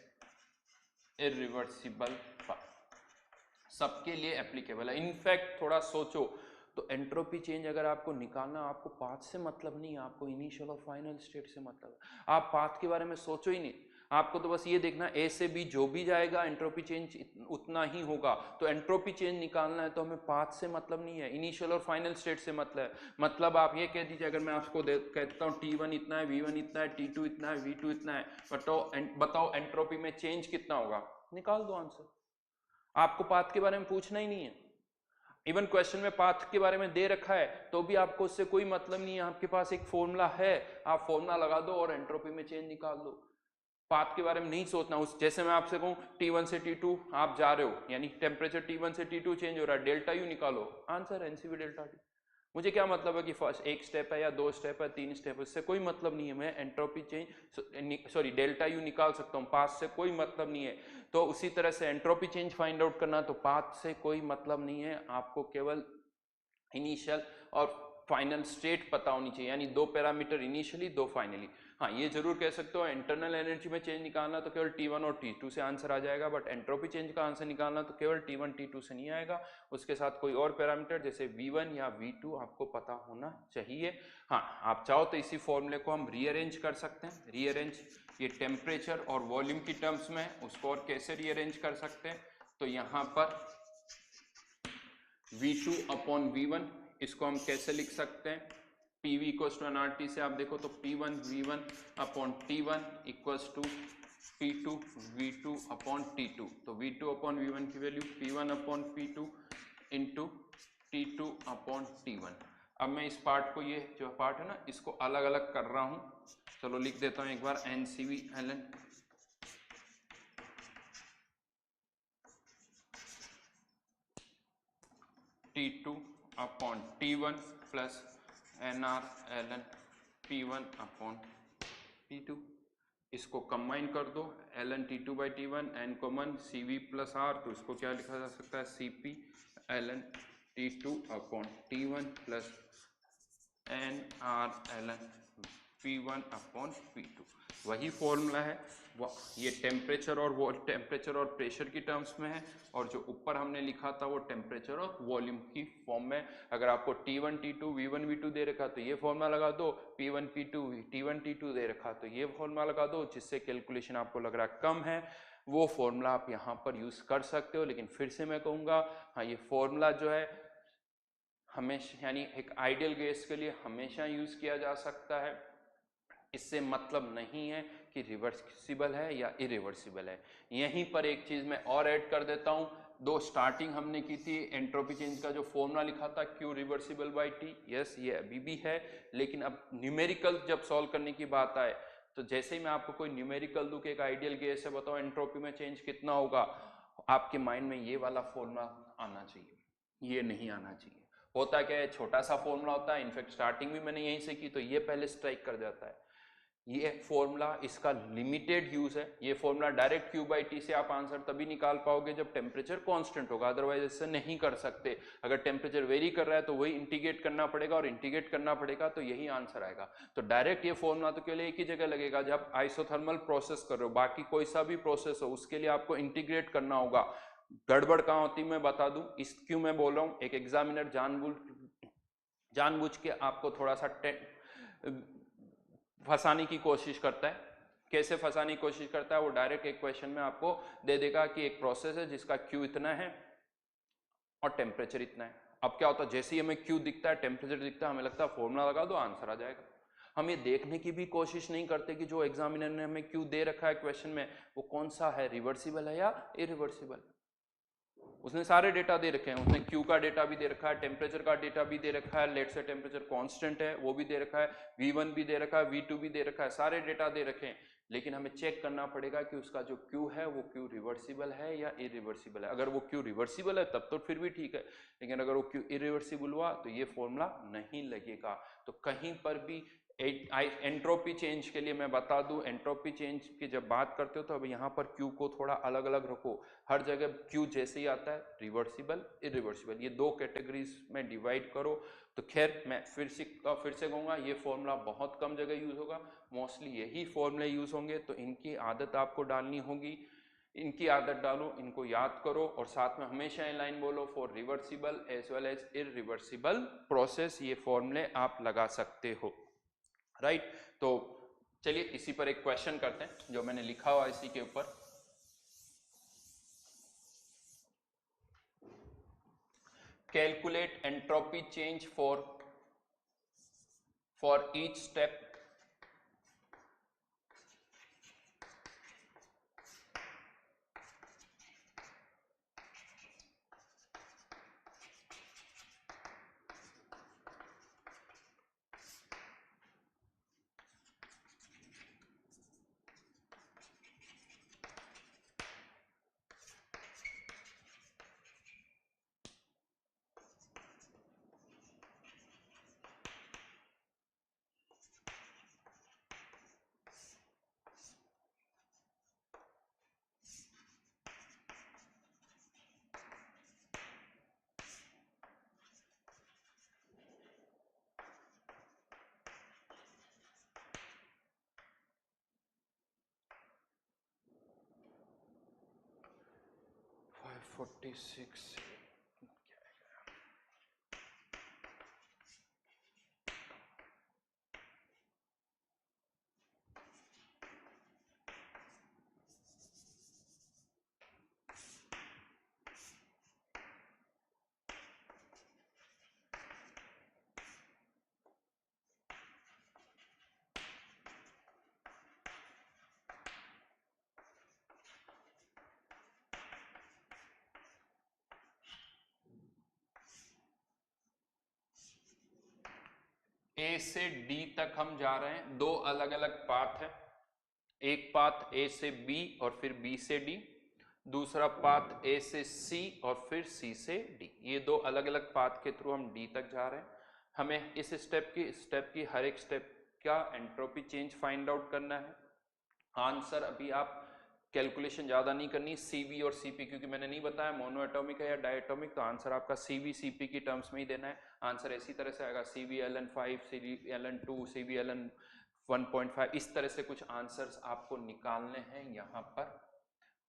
irreversible सबके लिए एप्लीकेबल है। इनफैक्ट थोड़ा सोचो तो एंट्रोपी चेंज अगर आपको निकालना, आपको पाथ से मतलब नहीं है, आपको इनिशियल और फाइनल स्टेट से मतलब है। आप पाथ के बारे में सोचो ही नहीं, आपको तो बस ये देखना ए से बी जो भी जाएगा एंट्रोपी चेंज उतना ही होगा। तो एंट्रोपी चेंज निकालना है तो हमें पाथ से मतलब नहीं है, इनिशियल और फाइनल स्टेट से मतलब है। मतलब आप ये कह दीजिए, अगर मैं आपको कहता हूँ T1 इतना है, V1 इतना है, T2 इतना है, V2 इतना है, बताओ एंट्रोपी में चेंज कितना होगा, निकाल दो आंसर। आपको पाथ के बारे में पूछना ही नहीं है। इवन क्वेश्चन में पाथ के बारे में दे रखा है तो भी आपको उससे कोई मतलब नहीं है, आपके पास एक फॉर्मूला है, आप फॉर्मूला लगा दो और एंट्रोपी में चेंज निकाल दो। पाथ के बारे में नहीं सोचना। उस जैसे मैं आपसे कहूं T1 से T2 आप जा रहे हो, यानी टेम्परेचर T1 से T2 चेंज हो रहा है, डेल्टा यू निकालो, आंसर NCV डेल्टा टी। मुझे क्या मतलब है कि फर्स्ट एक स्टेप है या दो स्टेप है, तीन स्टेप है, इससे कोई मतलब नहीं है। मैं एंट्रोपी चेंज डेल्टा यू निकाल सकता हूँ, पाथ से कोई मतलब नहीं है। तो उसी तरह से एंट्रोपी चेंज फाइंड आउट करना, तो पाथ से कोई मतलब नहीं है, आपको केवल इनिशियल और फाइनल स्टेट पता होनी चाहिए, यानी दो पैरामीटर इनिशियली, दो फाइनली। हाँ ये जरूर कह सकते हो इंटरनल एनर्जी में चेंज निकालना तो केवल T1 और T2 से आंसर आ जाएगा, बट एंट्रोपी चेंज का आंसर निकालना तो केवल T1 T2 से नहीं आएगा, उसके साथ कोई और पैरामीटर जैसे V1 या V2 आपको पता होना चाहिए। हाँ आप चाहो तो इसी फॉर्मूले को हम रीअरेंज कर सकते हैं। रीअरेंज ये टेम्परेचर और वॉल्यूम की टर्म्स में, उसको और कैसे रीअरेंज कर सकते हैं, तो यहाँ पर V2 अपॉन V1 इसको हम कैसे लिख सकते हैं, PV इक्वल्स टू NRT से आप देखो तो P1 V1 upon T1 equals to P2 V2 upon T2। तो V2 अपॉन V1 की value P1 upon P2 into T2 upon T1। अब मैं इस पार्ट को, ये जो पार्ट है ना, इसको अलग अलग कर रहा हूं, चलो लिख देता हूं एक बार NCV ln T2 upon T1 plus NR ln P1 upon P2। इसको कंबाइन कर दो, ln T2 by T1, n common CV plus R, तो इसको क्या लिखा जा सकता है, CP ln T2 upon T1 plus NR ln P1 upon P2। वही फॉर्मूला है, ये टेम्परेचर और प्रेशर की टर्म्स में है, और जो ऊपर हमने लिखा था वो टेम्परेचर और वॉल्यूम की फॉर्म में। अगर आपको T1 T2 V1 V2 दे रखा तो ये फॉर्मूला लगा दो, P1 P2 T1 T2 दे रखा तो ये फॉर्मूला लगा दो, जिससे कैलकुलेशन आपको लग रहा है कम है वो फॉर्मूला आप यहाँ पर यूज कर सकते हो। लेकिन फिर से मैं कहूँगा, हाँ ये फॉर्मूला जो है हमेशा, यानी एक आइडियल गैस के लिए हमेशा यूज किया जा सकता है। इससे मतलब नहीं है कि रिवर्सिबल है या इरिवर्सिबल है। यहीं पर एक चीज मैं और ऐड कर देता हूं, दो स्टार्टिंग हमने की थी एंट्रोपी चेंज का जो फॉर्मूला लिखा था Q reversible by T, yes ये अभी भी है, लेकिन अब न्यूमेरिकल जब सॉल्व करने की बात आए तो जैसे ही मैं आपको कोई न्यूमेरिकल दूं कि एक आइडियल गैस है, बताओ एंट्रोपी में चेंज कितना होगा, आपके माइंड में ये वाला फॉर्मूला आना चाहिए, ये नहीं आना चाहिए। होता क्या है, छोटा सा फॉर्मूला होता है, इनफैक्ट स्टार्टिंग भी मैंने यहीं से की, तो ये पहले स्ट्राइक कर जाता है। ये फॉर्मूला इसका लिमिटेड यूज है। ये formula direct Q by T से आप आंसर तभी निकाल पाओगे जब टेम्परेचर कांस्टेंट होगा, अदरवाइज इससे नहीं कर सकते। अगर टेम्परेचर वेरी कर रहा है तो वही इंटीग्रेट करना पड़ेगा, और इंटीग्रेट करना पड़ेगा तो यही आंसर आएगा। तो डायरेक्ट ये फॉर्मूला तो केवल एक ही जगह लगेगा जब आइसोथर्मल प्रोसेस कर रहे हो, बाकी कोई सा भी प्रोसेस हो उसके लिए आपको इंटीग्रेट करना होगा। गड़बड़ कहाँ होती मैं बता दूं, इस क्यों मैं बोल रहा हूं, एक एग्जामिनर जानबूझ के आपको थोड़ा सा फंसाने की कोशिश करता है। कैसे फंसाने की कोशिश करता है, वो डायरेक्ट एक क्वेश्चन में आपको दे देगा कि एक प्रोसेस है जिसका Q इतना है और टेम्परेचर इतना है। अब क्या होता है, जैसे ही हमें Q दिखता है, टेम्परेचर दिखता है, हमें लगता है फॉर्मूला लगा दो आंसर आ जाएगा। हम ये देखने की भी कोशिश नहीं करते कि जो एग्जामिनर ने हमें Q दे रखा है क्वेश्चन में, वो कौन सा है, रिवर्सिबल है या इरिवर्सिबल। उसने सारे डेटा दे रखे हैं, उसने Q का डेटा भी दे रखा है, टेम्परेचर का डेटा भी दे रखा है, लेट से टेम्परेचर कांस्टेंट है वो भी दे रखा है, V1 भी दे रखा है, V2 भी दे रखा है, सारे डेटा दे रखे हैं। लेकिन हमें चेक करना पड़ेगा कि उसका जो Q है वो Q रिवर्सिबल है या इरिवर्सिबल है। अगर वो Q रिवर्सिबल है तब तो फिर भी ठीक है, लेकिन अगर वो Q इरिवर्सिबल हुआ तो ये फॉर्मूला नहीं लगेगा। तो कहीं पर भी एंट्रोपी चेंज के लिए मैं बता दूं, एंट्रोपी चेंज की जब बात करते हो तो अब यहाँ पर Q को थोड़ा अलग अलग रखो। हर जगह Q जैसे ही आता है, रिवर्सिबल इरिवर्सिबल, ये दो कैटेगरीज में डिवाइड करो। तो खैर मैं फिर से कहूँगा, ये फॉर्मूला बहुत कम जगह यूज होगा, मोस्टली यही फॉर्मूले यूज होंगे। तो इनकी आदत आपको डालनी होगी, इनकी आदत डालो, इनको याद करो, और साथ में हमेशा इन लाइन बोलो, for reversible as well as irreversible process ये फॉर्मूले आप लगा सकते हो, राइट। तो चलिए इसी पर एक क्वेश्चन करते हैं जो मैंने लिखा हुआ इसी के ऊपर। Calculate entropy change for each step forty six A से डी तक हम जा रहे हैं, दो अलग अलग पाथ है, एक पाथ ए से बी और फिर बी से डी, दूसरा पाथ ए से सी और फिर सी से डी। ये दो अलग अलग पाथ के थ्रू हम डी तक जा रहे हैं। हमें इस स्टेप की हर एक स्टेप का एंट्रोपी चेंज फाइंड आउट करना है। आंसर अभी आप कैलकुलेशन ज़्यादा नहीं करनी, सीवी और सीपी, क्योंकि मैंने नहीं बताया मोनो एटॉमिक है या डायटोमिक, तो आंसर आपका सीवी सीपी की टर्म्स में ही देना है। आंसर इसी तरह से आएगा, CV LN5, CV LN2, CV LN 1.5, इस तरह से कुछ आंसर्स आपको निकालने हैं। यहाँ पर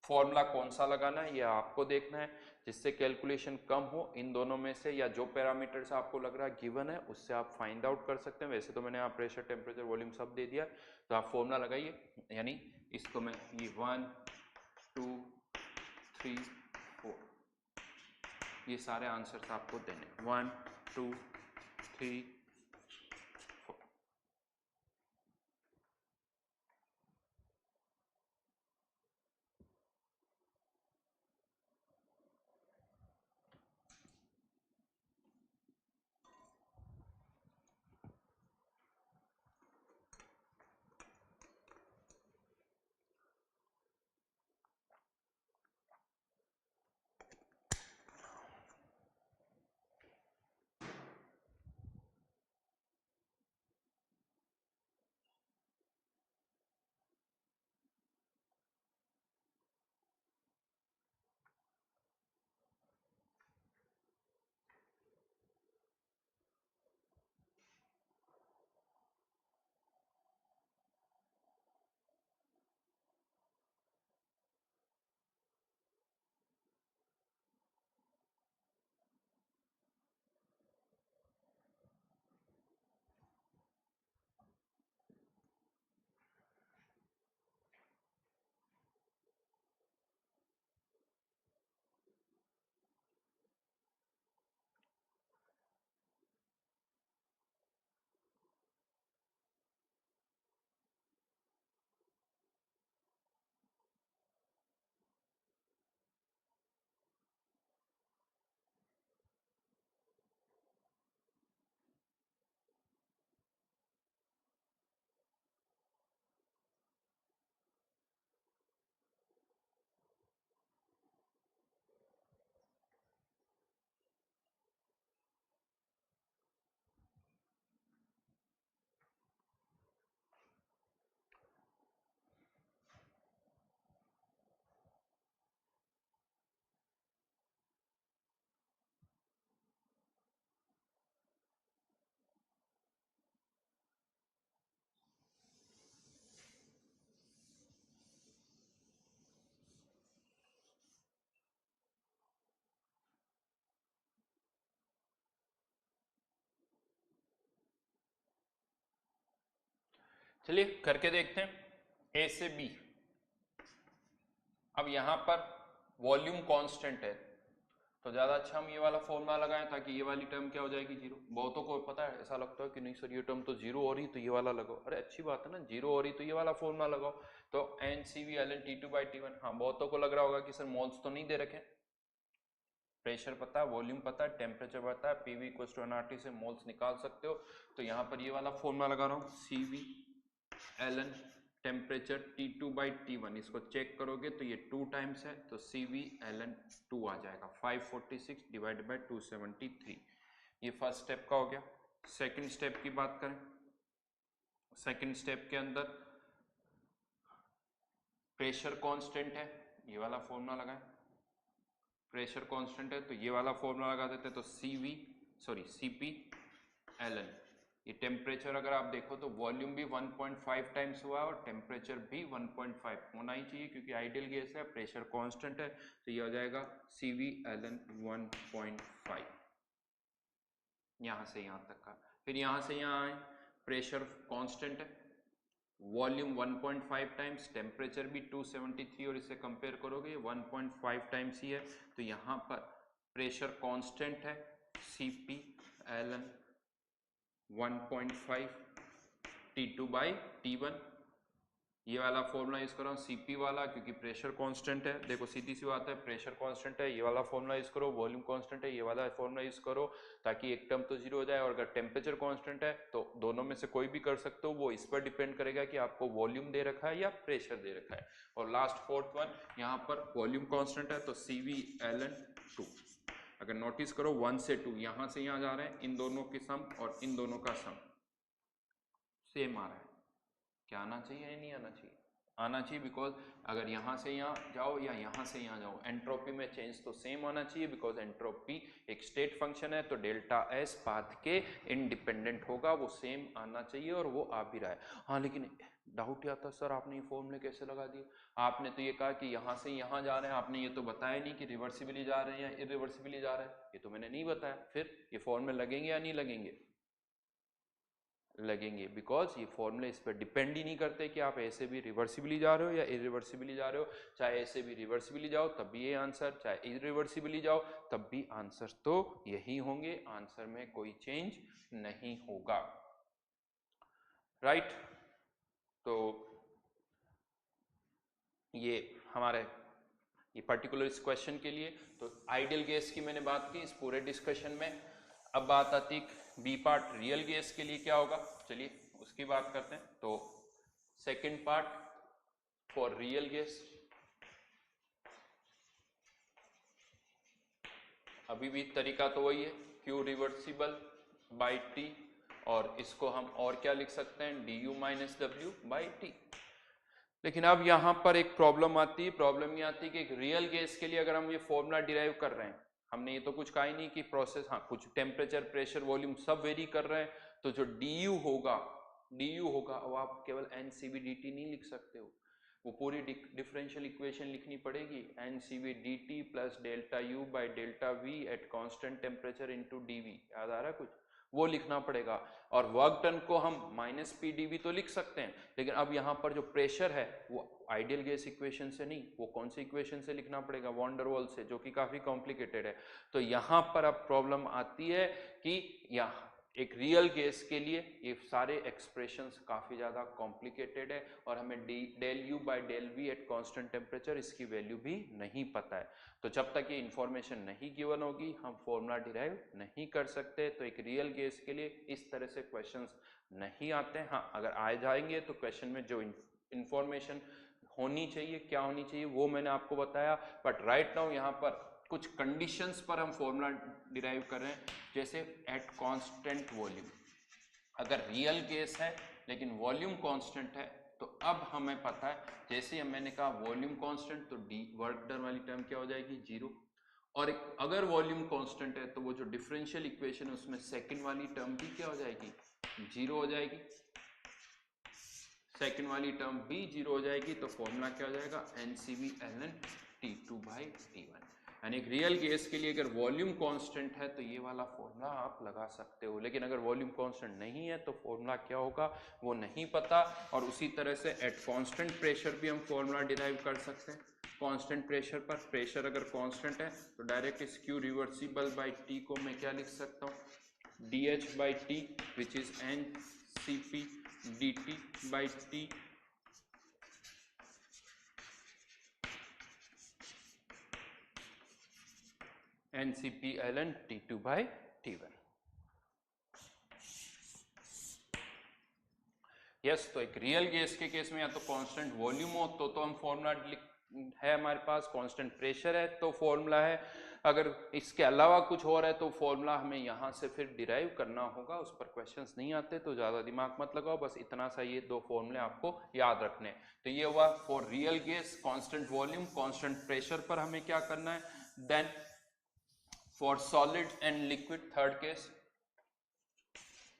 फॉर्मूला कौन सा लगाना है यह आपको देखना है, जिससे कैलकुलेशन कम हो। इन दोनों में से या जो पैरामीटर्स आपको लग रहा है गिवन है उससे आप फाइंड आउट कर सकते हैं। वैसे तो मैंने यहाँ प्रेशर, टेम्परेचर, वॉल्यूम सब दे दिया, तो आप फॉर्मूला लगाइए। यानी इसको मैं ये 1 2 3 4 ये सारे आंसर्स आपको देने, 1 2 3 4। चलिए करके देखते हैं ए से बी। अब यहां पर वॉल्यूम कांस्टेंट है तो ज्यादा अच्छा हम ये वाला फॉर्मूला लगाएं ताकि ये वाली टर्म क्या हो जाएगी जीरो। बहुतों को पता है, ऐसा लगता है कि नहीं सर ये टर्म तो जीरो हो रही तो ये वाला लगाओ। अरे अच्छी बात है ना, जीरो हो रही तो ये वाला फॉर्मूला लगाओ। तो NCV ln T2/T1। हाँ बहुतों को लग रहा होगा कि सर मोल्स तो नहीं दे रखे, प्रेशर पता है, वॉल्यूम पता है, टेम्परेचर पता है, PV = nRT से मोल्स निकाल सकते हो। तो यहाँ पर ये वाला फॉर्मूला लगा रहा हूँ, CV ln टेम्परेचर T2/T1। इसको चेक करोगे तो ये 2 टाइम्स है तो CV ln 2 आ जाएगा, 546 डिवाइडेड बाई 273। ये फर्स्ट स्टेप का हो गया। सेकंड स्टेप की बात करें, सेकंड स्टेप के अंदर प्रेशर कांस्टेंट है, ये वाला फॉर्मूला लगाएं। प्रेशर कांस्टेंट है तो ये वाला फॉर्मूला लगा देते हैं, तो CP ln, ये टेम्परेचर अगर आप देखो तो वॉल्यूम भी 1.5 टाइम्स हुआ और टेम्परेचर भी 1.5 होना ही चाहिए क्योंकि आइडियल गैस है, प्रेशर कांस्टेंट है। तो ये हो जाएगा CV ln 1.5, यहां से यहां तक का। फिर यहां से यहां आए, प्रेशर कांस्टेंट है, वॉल्यूम 1.5 टाइम्स, टेम्परेचर भी 273 और इससे कंपेयर करोगे 1.5 टाइम्स ही है। तो यहाँ पर प्रेशर कांस्टेंट है CP ln 1.5 T2/T1। ये वाला फॉर्मूला यूज कर रहा हूँ CP वाला क्योंकि प्रेशर कांस्टेंट है। देखो सीधी सी बात है, प्रेशर कांस्टेंट है, ये वाला फॉर्मूला यूज करो, वॉल्यूम कांस्टेंट है, ये वाला फॉर्मूला यूज करो ताकि एक टर्म तो जीरो हो जाए। और अगर टेम्परेचर कांस्टेंट है तो दोनों में से कोई भी कर सकते हो, वो इस पर डिपेंड करेगा कि आपको वॉल्यूम दे रखा है या प्रेशर दे रखा है। और लास्ट फोर्थ वन, यहाँ पर वॉल्यूम कांस्टेंट है तो CV ln 2। अगर नोटिस करो 1 से 2 यहाँ से यहाँ जा रहे हैं, इन दोनों की सम और इन दोनों का सम सेम आ रहा है। क्या आना चाहिए या नहीं आना चाहिए? आना चाहिए, बिकॉज अगर यहाँ से यहाँ जाओ या यहाँ से यहाँ जाओ एंट्रोपी में चेंज तो सेम आना चाहिए, बिकॉज एंट्रोपी एक स्टेट फंक्शन है तो डेल्टा एस पाथ के इंडिपेंडेंट होगा, वो सेम आना चाहिए और वो आ भी रहा है। हाँ लेकिन डाउट आता सर आपने ये फॉर्मूले कैसे लगा दिए? आपने तो ये कहा कि यहाँ से यहाँ जा रहे हैं, आपने ये तो बताया नहीं कि रिवर्सिबली जा रहे हैं या इरिवर्सिबली जा रहे हैं, ये तो मैंने नहीं बताया। फिर ये फॉर्मूले लगेंगे या नहीं लगेंगे? लगेंगे, बिकॉज ये फॉर्मूले इस पर डिपेंड ही नहीं करते कि आप ऐसे भी रिवर्सिबली जा रहे हो या इरिवर्सिबली जा रहे हो। चाहे ऐसे भी रिवर्सिबली जाओ तब भी ये आंसर, चाहे इरिवर्सिबली जाओ तब भी आंसर तो यही होंगे, आंसर में कोई चेंज नहीं होगा। राइट, तो ये हमारे ये पर्टिकुलर इस क्वेश्चन के लिए तो आइडियल गैस की मैंने बात की इस पूरे डिस्कशन में। अब बात आती बी पार्ट, रियल गैस के लिए क्या होगा, चलिए उसकी बात करते हैं। तो second part for real gas, अभी भी तरीका तो वही है, Q रिवर्सिबल बाई T, और इसको हम और क्या लिख सकते हैं, du minus W by T। लेकिन अब यहाँ पर एक प्रॉब्लम आती है, प्रॉब्लम ये आती है कि एक रियल गैस के लिए अगर हम ये फॉर्मूला डिराइव कर रहे हैं, हमने ये तो कुछ कहा ही नहीं कि प्रोसेस, हाँ कुछ टेम्परेचर प्रेशर वॉल्यूम सब वेरी कर रहे हैं, तो जो du होगा वो आप केवल NCV/dt नहीं लिख सकते हो, वो पूरी डिफरेंशियल इक्वेशन लिखनी पड़ेगी, NCV/dt plus delta U by delta V at constant temperature into dV। याद आ रहा है कुछ? वो लिखना पड़ेगा। और वर्क डन को हम -PdV तो लिख सकते हैं, लेकिन अब यहाँ पर जो प्रेशर है वो आइडियल गैस इक्वेशन से नहीं, वो कौन सी इक्वेशन से लिखना पड़ेगा, वॉन डेर वाल्स से, जो कि काफी कॉम्प्लिकेटेड है। तो यहाँ पर अब प्रॉब्लम आती है कि यहाँ एक रियल गैस के लिए ये सारे एक्सप्रेशंस काफी ज्यादा कॉम्प्लिकेटेड है और हमें del U by del V at constant temperature इसकी वैल्यू भी नहीं पता है। तो जब तक ये इन्फॉर्मेशन नहीं गिवन होगी हम फॉर्मूला डिराइव नहीं कर सकते। तो एक रियल गैस के लिए इस तरह से क्वेश्चंस नहीं आते हैं। हाँ अगर आ जाएंगे तो क्वेश्चन में जो इन्फॉर्मेशन होनी चाहिए, क्या होनी चाहिए, वो मैंने आपको बताया। बट राइट नाउ यहाँ पर कुछ कंडीशंस पर हम फॉर्मूला डिराइव कर रहे हैं, जैसे एट कांस्टेंट वॉल्यूम, अगर रियल गैस है लेकिन वॉल्यूम कांस्टेंट है तो अब हमें पता है, जैसे मैंने कहा वॉल्यूम कांस्टेंट तो डी वर्क डन वाली टर्म क्या हो जाएगी, जीरो। और अगर वॉल्यूम कांस्टेंट है तो वो जो डिफरेंशियल इक्वेशन है उसमें सेकंड वाली टर्म भी क्या हो जाएगी, जीरो हो जाएगी, सेकंड वाली टर्म भी जीरो हो जाएगी। तो फॉर्मूला क्या हो जाएगा, NCV ln T2/T1। यानी एक रियल गैस के लिए अगर वॉल्यूम कांस्टेंट है तो ये वाला फॉर्मूला आप लगा सकते हो, लेकिन अगर वॉल्यूम कांस्टेंट नहीं है तो फॉर्मूला क्या होगा वो नहीं पता। और उसी तरह से एट कांस्टेंट प्रेशर भी हम फॉर्मूला डिराइव कर सकते हैं। कांस्टेंट प्रेशर पर, प्रेशर अगर कांस्टेंट है तो डायरेक्ट इस Q रिवर्सिबल बाई T को मैं क्या लिख सकता हूँ, dH by T which is NCP dt by T NCP ln T2 by T1। Yes, तो एक रियल गैस के केस में या तो कांस्टेंट वॉल्यूम हो तो हम फॉर्मूला है हमारे पास, कांस्टेंट प्रेशर है तो फॉर्मूला है, अगर इसके अलावा कुछ और है तो फॉर्मूला हमें यहाँ से फिर डिराइव करना होगा। उस पर क्वेश्चंस नहीं आते तो ज़्यादा दिमाग मत लगाओ, बस इतना सा ये दो फॉर्मूले आपको याद रखने। तो ये हुआ for real gas constant volume constant pressure पर हमें क्या करना है। Then for solid and liquid, third case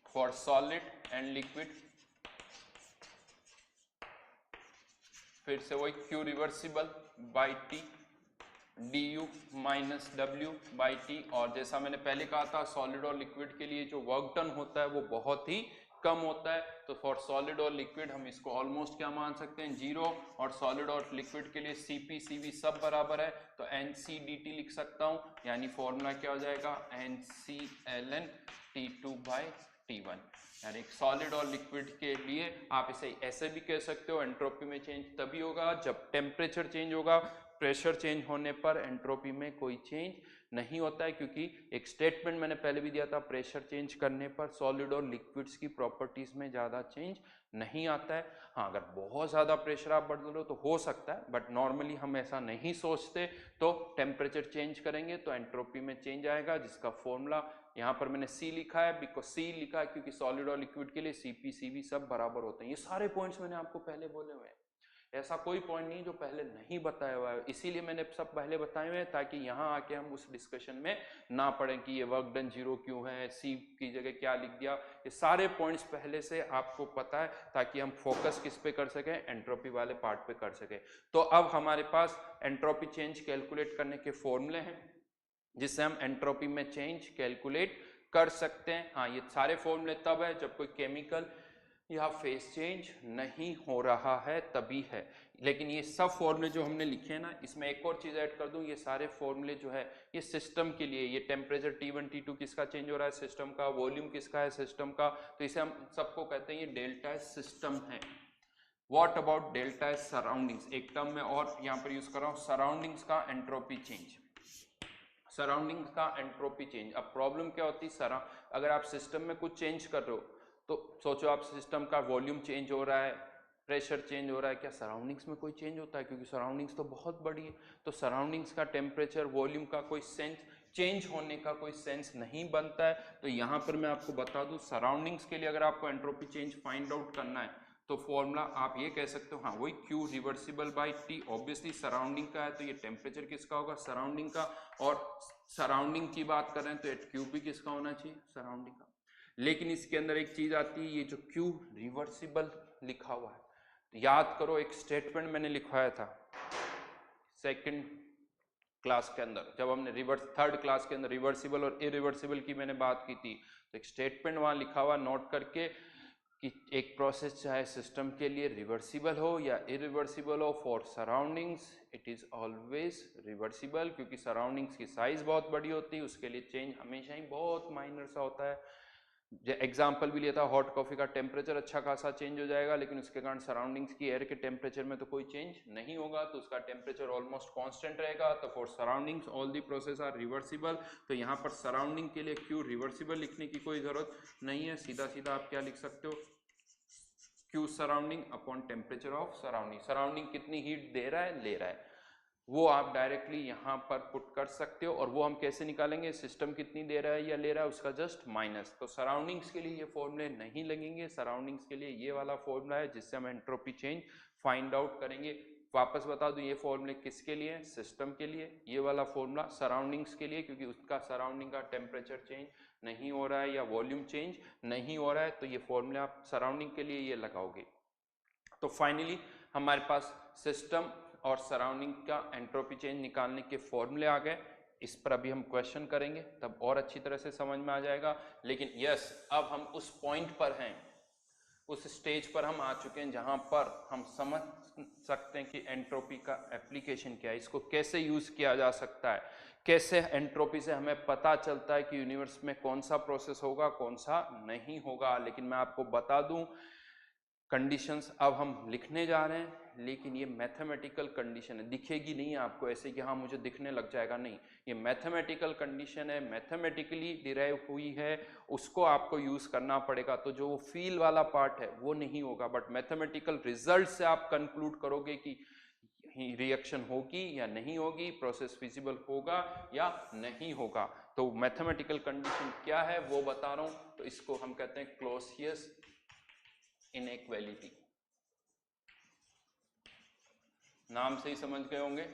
for solid and liquid, फिर से वही Q reversible by T du minus W by T। और जैसा मैंने पहले कहा था सॉलिड और लिक्विड के लिए जो वर्क डन होता है वो बहुत ही कम होता है, तो फॉर सॉलिड और लिक्विड हम इसको ऑलमोस्ट क्या मान सकते हैं, 0, और सॉलिड और लिक्विड के लिए Cp Cv सब बराबर है तो NC dt लिख सकता हूं, यानी फॉर्मूला क्या हो जाएगा NC ln T2 by T1। यानी सॉलिड और लिक्विड के लिए आप इसे ऐसे भी कह सकते हो, एंट्रोपी में चेंज तभी होगा जब टेम्परेचर चेंज होगा, प्रेशर चेंज होने पर एंट्रोपी में कोई चेंज नहीं होता है, क्योंकि एक स्टेटमेंट मैंने पहले भी दिया था, प्रेशर चेंज करने पर सॉलिड और लिक्विड्स की प्रॉपर्टीज में ज़्यादा चेंज नहीं आता है। हाँ, अगर बहुत ज़्यादा प्रेशर आप बदलो तो हो सकता है, बट नॉर्मली हम ऐसा नहीं सोचते, तो टेम्परेचर चेंज करेंगे तो एंट्रोपी में चेंज आएगा, जिसका फॉर्मूला यहाँ पर मैंने C लिखा है, बिकॉज C लिखा है क्योंकि सॉलिड और लिक्विड के लिए Cp Cv सब बराबर होते हैं। ये सारे पॉइंट्स मैंने आपको पहले बोले हुए हैं, ऐसा कोई पॉइंट नहीं जो पहले नहीं बताया हुआ है, इसीलिए मैंने सब पहले बताए हुए हैं ताकि यहाँ आके हम उस डिस्कशन में ना पड़े कि ये वर्क डन 0 क्यों है, C की जगह क्या लिख दिया। ये सारे पॉइंट्स पहले से आपको पता है ताकि हम फोकस किस पे कर सकें, एंट्रोपी वाले पार्ट पे कर सकें। तो अब हमारे पास एंट्रोपी चेंज कैलकुलेट करने के फॉर्मूले हैं जिससे हम एंट्रोपी में चेंज कैलकुलेट कर सकते हैं। हाँ, ये सारे फॉर्मूले तब है जब कोई केमिकल या फेस चेंज नहीं हो रहा है तभी है, लेकिन ये सब फॉर्मूले जो हमने लिखे हैं ना, इसमें एक और चीज ऐड कर दूं, ये सारे फॉर्मूले जो है ये सिस्टम के लिए, ये टेम्परेचर T1 T2 किसका चेंज हो रहा है, सिस्टम का, वॉल्यूम किसका है, सिस्टम का, तो इसे हम सबको कहते हैं ये डेल्टा एस सिस्टम है। What about delta S surroundings, एक टर्म में और यहाँ पर यूज कर रहा हूँ, सराउंडिंग्स का एंट्रोपी चेंज, सराउंडिंग्स का एंट्रोपी चेंज। अब प्रॉब्लम क्या होती है, अगर आप सिस्टम में कुछ चेंज कर रहे हो तो सोचो आप सिस्टम का वॉल्यूम चेंज हो रहा है, प्रेशर चेंज हो रहा है, क्या सराउंडिंग्स में कोई चेंज होता है, क्योंकि सराउंडिंग्स तो बहुत बड़ी है, तो सराउंडिंग्स का टेम्परेचर वॉल्यूम का कोई सेंस चेंज होने का कोई सेंस नहीं बनता है। तो यहाँ पर मैं आपको बता दूं, सराउंडिंग्स के लिए अगर आपको एंट्रोपी चेंज फाइंड आउट करना है तो फॉर्मूला आप ये कह सकते हो, हाँ वही Q reversible by T, obviously surrounding का है तो ये टेम्परेचर किसका होगा, सराउंडिंग का, और सराउंडिंग की बात कर रहे हैं तो एट Q भी किसका होना चाहिए, सराउंडिंग का। लेकिन इसके अंदर एक चीज आती है, ये जो Q रिवर्सिबल लिखा हुआ है, तो याद करो एक स्टेटमेंट मैंने लिखवाया था सेकंड क्लास के अंदर, जब हमने थर्ड क्लास के अंदर रिवर्सिबल और इरिवर्सिबल की मैंने बात की थी, तो एक स्टेटमेंट वहां लिखा हुआ नोट करके कि एक प्रोसेस चाहे सिस्टम के लिए रिवर्सिबल हो या इरिवर्सिबल हो, for surroundings it is always reversible, क्योंकि सराउंडिंग्स की साइज बहुत बड़ी होती है, उसके लिए चेंज हमेशा ही बहुत माइनर सा होता है। एग्जाम्पल भी लिया था, हॉट कॉफी का टेम्परेचर अच्छा खासा चेंज हो जाएगा, लेकिन उसके कारण सराउंडिंग्स की एयर के टेम्परेचर में तो कोई चेंज नहीं होगा, तो उसका टेम्परेचर ऑलमोस्ट कांस्टेंट रहेगा। तो for surroundings all the process are reversible, तो यहाँ पर सराउंडिंग के लिए Q रिवर्सिबल लिखने की कोई जरूरत नहीं है, सीधा सीधा आप क्या लिख सकते हो, Q surrounding upon temperature of surrounding, surrounding कितनी हीट दे रहा है, ले रहा है, वो आप डायरेक्टली यहाँ पर पुट कर सकते हो। और वो हम कैसे निकालेंगे, सिस्टम कितनी दे रहा है या ले रहा है उसका जस्ट माइनस। तो सराउंडिंग्स के लिए ये फॉर्मूले नहीं लगेंगे, सराउंडिंग्स के लिए ये वाला फॉर्मूला है जिससे हम एंट्रोपी चेंज फाइंड आउट करेंगे। वापस बता दूं, ये फॉर्मूले किसके लिए, सिस्टम के लिए, ये वाला फॉर्मूला सराउंडिंग्स के लिए, क्योंकि उसका सराउंडिंग का टेम्परेचर चेंज नहीं हो रहा है या वॉल्यूम चेंज नहीं हो रहा है, तो ये फॉर्मूले आप सराउंडिंग के लिए ये लगाओगे। तो फाइनली हमारे पास सिस्टम और सराउंडिंग का एंट्रोपी चेंज निकालने के फॉर्मूले आ गए। इस पर अभी हम क्वेश्चन करेंगे, तब और अच्छी तरह से समझ में आ जाएगा। लेकिन यस, अब हम उस पॉइंट पर हैं, उस स्टेज पर हम आ चुके हैं जहां पर हम समझ सकते हैं कि एंट्रोपी का एप्लीकेशन क्या है, इसको कैसे यूज किया जा सकता है, कैसे एंट्रोपी से हमें पता चलता है कि यूनिवर्स में कौन सा प्रोसेस होगा कौन सा नहीं होगा। लेकिन मैं आपको बता दूं, कंडीशंस अब हम लिखने जा रहे हैं, लेकिन ये मैथमेटिकल कंडीशन है, दिखेगी नहीं आपको ऐसे कि हाँ मुझे दिखने लग जाएगा, नहीं, ये मैथमेटिकल कंडीशन है, मैथमेटिकली डिराइव हुई है, उसको आपको यूज करना पड़ेगा। तो जो फील वाला पार्ट है वो नहीं होगा, बट मैथमेटिकल रिजल्ट से आप कंक्लूड करोगे कि रिएक्शन होगी या नहीं होगी, प्रोसेस फिजिबल होगा या नहीं होगा। तो मैथमेटिकल कंडीशन क्या है वो बता रहा हूं। तो इसको हम कहते हैं क्लॉसियस इनइक्वालिटी, नाम से ही समझ गए होंगे,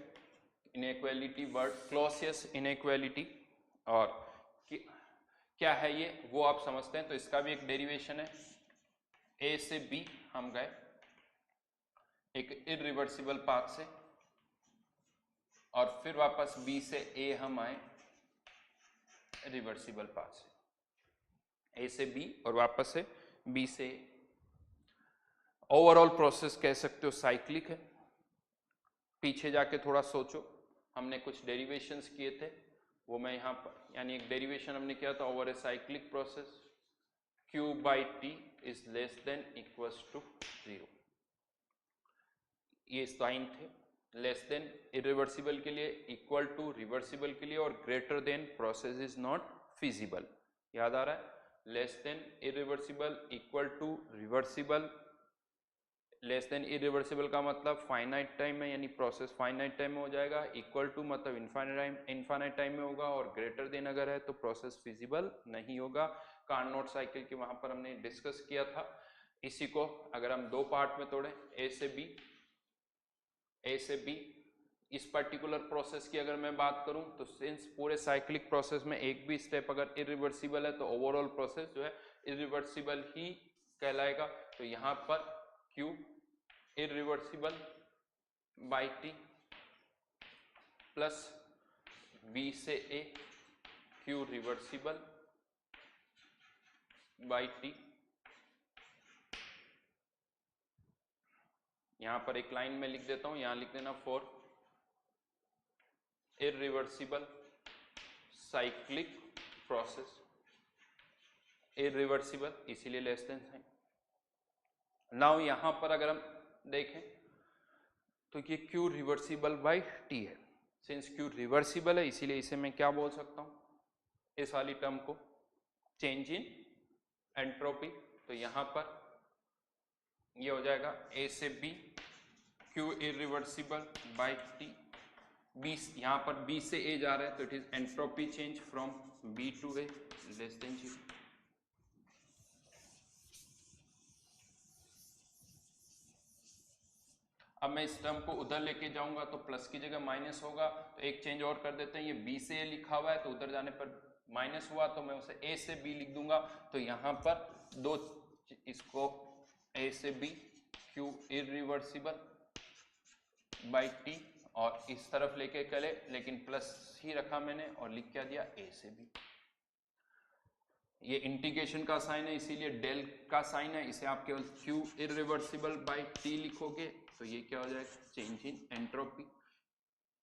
इनइक्वालिटी वर्ड, क्लॉसियस इनइक्वालिटी। और क्या है ये वो आप समझते हैं। तो इसका भी एक डेरिवेशन है, ए से बी हम गए एक इरिवर्सिबल पाथ से, और फिर वापस बी से ए हम आए रिवर्सिबल पाथ से, ए से बी और वापस से बी से ए। ओवरऑल प्रोसेस कह सकते हो साइक्लिक है। पीछे जाके थोड़ा सोचो, हमने कुछ डेरिवेशंस किए थे, वो मैं यहाँ पर, यानी एक डेरिवेशन हमने किया था over a cyclic process, Q by T is less than equals to 0। ये साइन थे, लेस देन इरिवर्सिबल के लिए, इक्वल टू रिवर्सिबल के लिए, और greater than process is not feasible. याद आ रहा है? Less than irreversible, equal to reversible. Less than irreversible का मतलब फाइनाइट टाइम में, यानी प्रोसेस फाइनाइट टाइम में हो जाएगा, इक्वल टू मतलब इनफाइनाइट टाइम में होगा, और ग्रेटर देन अगर है तो प्रोसेस फिजिबल नहीं होगा। कार्नोट साइकिल के वहां पर हमने डिस्कस किया था। इसी को अगर हम दो पार्ट में तोड़ें, ए से बी, इस पर्टिकुलर प्रोसेस की अगर मैं बात करूं तो सिंस पूरे साइक्लिक प्रोसेस में एक भी स्टेप अगर इरिवर्सिबल है तो ओवरऑल प्रोसेस जो है इरिवर्सिबल ही कहलाएगा। तो यहां पर Q irreversible by T plus B से A Q reversible by T. यहां पर एक लाइन में लिख देता हूं, यहां लिख देना for irreversible cyclic process, irreversible इसीलिए लेस देन साइन। नाउ यहां पर अगर हम देखें तो ये Q रिवर्सिबल बाई टी है। सिंस Q रिवर्सिबल है इसीलिए इसे मैं क्या बोल सकता हूं, इस वाली टर्म को चेंज इन एंट्रोपी। तो यहां पर ये हो जाएगा A से B Q irreversible by T. B यहां पर B से A जा रहा है तो it is entropy change from B to A less than 0। अब मैं इस टर्म को उधर लेके जाऊंगा तो प्लस की जगह माइनस होगा, तो एक चेंज और कर देते हैं, ये B से A लिखा हुआ है तो उधर जाने पर माइनस हुआ तो मैं उसे A से B लिख दूंगा। तो यहां पर दो, इसको A से B Q irreversible by T, और इस तरफ लेके चले लेकिन प्लस ही रखा मैंने और लिख क्या दिया A से B। ये इंटीग्रेशन का साइन है इसीलिए डेल का साइन है, इसे आप केवल Q इरिवर्सिबल बाई टी लिखोगे तो ये क्या हो जाएगा, चेंज इन एंट्रोपी।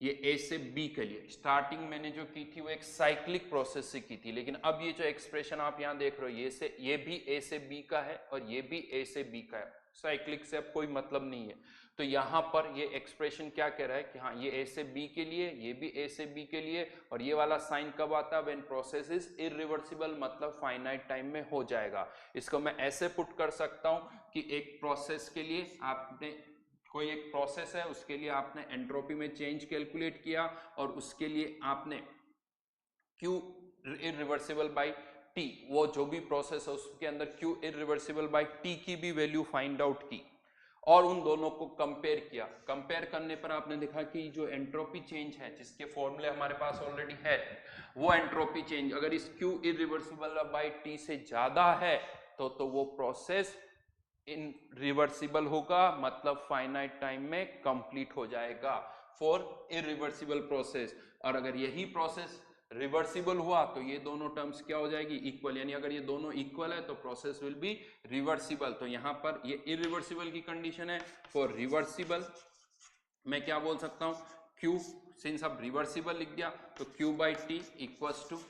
ये A से B के लिए स्टार्टिंग मैंने जो की थी वो एक साइक्लिक प्रोसेस से की थी, लेकिन अब ये जो एक्सप्रेशन आप यहाँ देख रहे हो ये भी A से B का है और ये भी A से B का है, साइक्लिक से अब कोई मतलब नहीं है। तो यहाँ पर ये एक्सप्रेशन क्या कह रहा है कि हाँ ये A से B के लिए, ये भी A से B के लिए, और ये वाला साइन कब आता है, व्हेन प्रोसेस इज इरिवर्सिबल, मतलब फाइनाइट टाइम में हो जाएगा। इसको मैं ऐसे पुट कर सकता हूँ कि एक प्रोसेस के लिए आपने, कोई एक प्रोसेस है उसके लिए आपने एंट्रोपी में चेंज कैलकुलेट किया और उसके लिए आपने Q इरिवर्सिबल बाई T, वो जो भी प्रोसेस है उसके अंदर Q इरिवर्सिबल बाई T की भी वैल्यू फाइंड आउट की और उन दोनों को कंपेयर किया। कंपेयर करने पर आपने देखा कि जो एंट्रोपी चेंज है जिसके फॉर्मूले हमारे पास ऑलरेडी है, वो एंट्रोपी चेंज अगर इस Q इरिवर्सिबल बाई T से ज्यादा है तो वो प्रोसेस इन रिवर्सिबल होगा, मतलब फाइनाइट टाइम में कंप्लीट हो जाएगा। For irreversible process. और अगर यही प्रोसेस रिवर्सिबल हुआ तो ये दोनों टर्म्स क्या हो जाएगी, इक्वल, यानी अगर ये दोनों इक्वल है तो प्रोसेस विल बी रिवर्सिबल। तो यहाँ पर ये इरिवर्सिबल की कंडीशन है। फॉर रिवर्सिबल मैं क्या बोल सकता हूँ, Q, सिंस अब रिवर्सिबल लिख दिया तो Q by T equals to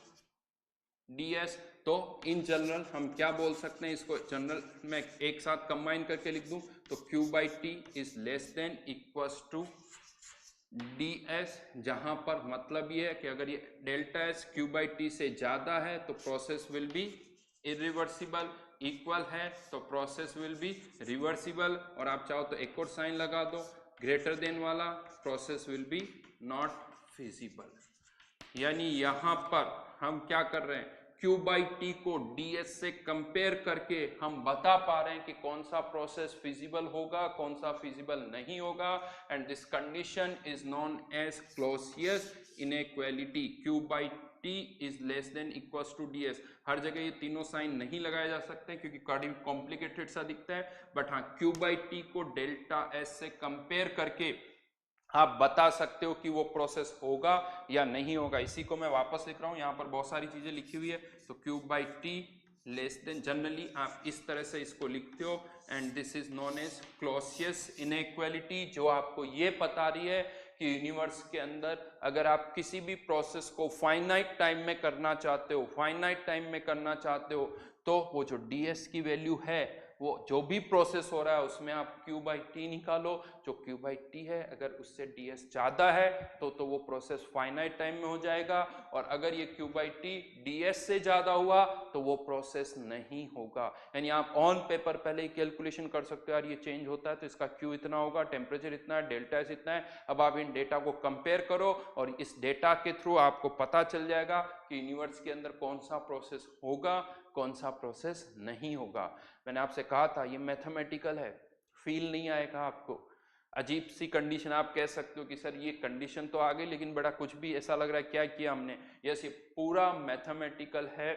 ds। तो इन जनरल हम क्या बोल सकते हैं, इसको जनरल में एक साथ कंबाइन करके लिख दूं तो Q by T is less than equals to ds, जहां पर मतलब ये है कि अगर ये delta S Q by T से ज्यादा है तो process will be irreversible, equal है तो प्रोसेस विल बी रिवर्सिबल। और आप चाहो तो एक और साइन लगा दो, ग्रेटर देन वाला, process will B not feasible. यानी यहां पर हम क्या कर रहे हैं, Q बाई टी को ds से कंपेयर करके हम बता पा रहे हैं कि कौन सा प्रोसेस फिजिबल होगा, कौन सा फिजिबल नहीं होगा। And this condition is known as Clausius inequality. Q by T is less than equals to ds। हर जगह ये तीनों साइन नहीं लगाए जा सकते क्योंकि काफी कॉम्प्लिकेटेड सा दिखता है, बट हाँ Q बाई टी को डेल्टा एस से कंपेयर करके आप बता सकते हो कि वो प्रोसेस होगा या नहीं होगा। इसी को मैं वापस लिख रहा हूं, यहाँ पर बहुत सारी चीजें लिखी हुई है। तो cube by T less than, generally आप इस तरह से इसको लिखते हो, and this is known as Clausius inequality, जो आपको ये बता रही है कि यूनिवर्स के अंदर अगर आप किसी भी प्रोसेस को फाइनाइट टाइम में करना चाहते हो, फाइनाइट टाइम में करना चाहते हो, तो वो जो ds की वैल्यू है, वो जो भी प्रोसेस हो रहा है उसमें आप Q बाई टी निकालो। जो Q बाई टी है अगर उससे ds ज्यादा है तो वो प्रोसेस फाइनाइट टाइम में हो जाएगा, और अगर ये Q बाई टी ds से ज्यादा हुआ तो वो प्रोसेस नहीं होगा। यानी आप ऑन पेपर पहले ही कैलकुलेशन कर सकते हो, यार ये चेंज होता है तो इसका Q इतना होगा, टेम्परेचर इतना है, डेल्टा एस इतना है। अब आप इन डेटा को कंपेयर करो और इस डेटा के थ्रू आपको पता चल जाएगा कि यूनिवर्स के अंदर कौन सा प्रोसेस होगा, कौन सा प्रोसेस नहीं होगा। मैंने आपसे कहा था ये मैथमेटिकल है, फील नहीं आएगा आपको, अजीब सी कंडीशन। आप कह सकते हो कि सर ये कंडीशन तो आ गई लेकिन बड़ा कुछ भी ऐसा लग रहा है, क्या किया हमने। यस, ये पूरा मैथमेटिकल है।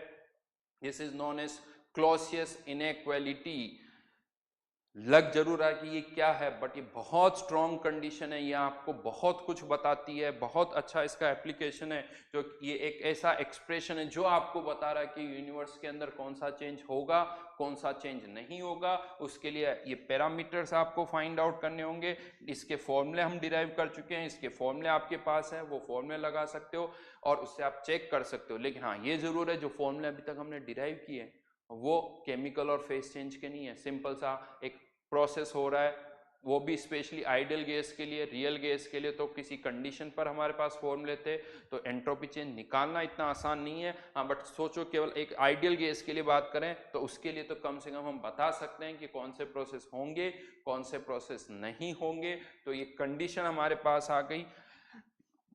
This is known as Clausius inequality. लग जरूर रहा है कि ये क्या है, बट ये बहुत स्ट्रॉन्ग कंडीशन है, ये आपको बहुत कुछ बताती है, बहुत अच्छा इसका एप्लीकेशन है। जो ये एक ऐसा एक्सप्रेशन है जो आपको बता रहा है कि यूनिवर्स के अंदर कौन सा चेंज होगा, कौन सा चेंज नहीं होगा। उसके लिए ये पैरामीटर्स आपको फाइंड आउट करने होंगे। इसके फॉर्मूले हम डिराइव कर चुके हैं, इसके फॉर्मूले आपके पास है, वो फॉर्मूले लगा सकते हो और उससे आप चेक कर सकते हो। लेकिन हाँ, ये जरूर है जो फॉर्मूले अभी तक हमने डिराइव किए वो केमिकल और फेस चेंज के नहीं है। सिंपल सा एक प्रोसेस हो रहा है, वो भी स्पेशली आइडियल गैस के लिए, रियल गैस के लिए तो किसी कंडीशन पर हमारे पास फॉर्मूले थे, तो एंट्रोपी चेंज निकालना इतना आसान नहीं है। हाँ, बट सोचो केवल एक आइडियल गैस के लिए बात करें तो उसके लिए तो कम से कम हम बता सकते हैं कि कौन से प्रोसेस होंगे, कौन से प्रोसेस नहीं होंगे। तो ये कंडीशन हमारे पास आ गई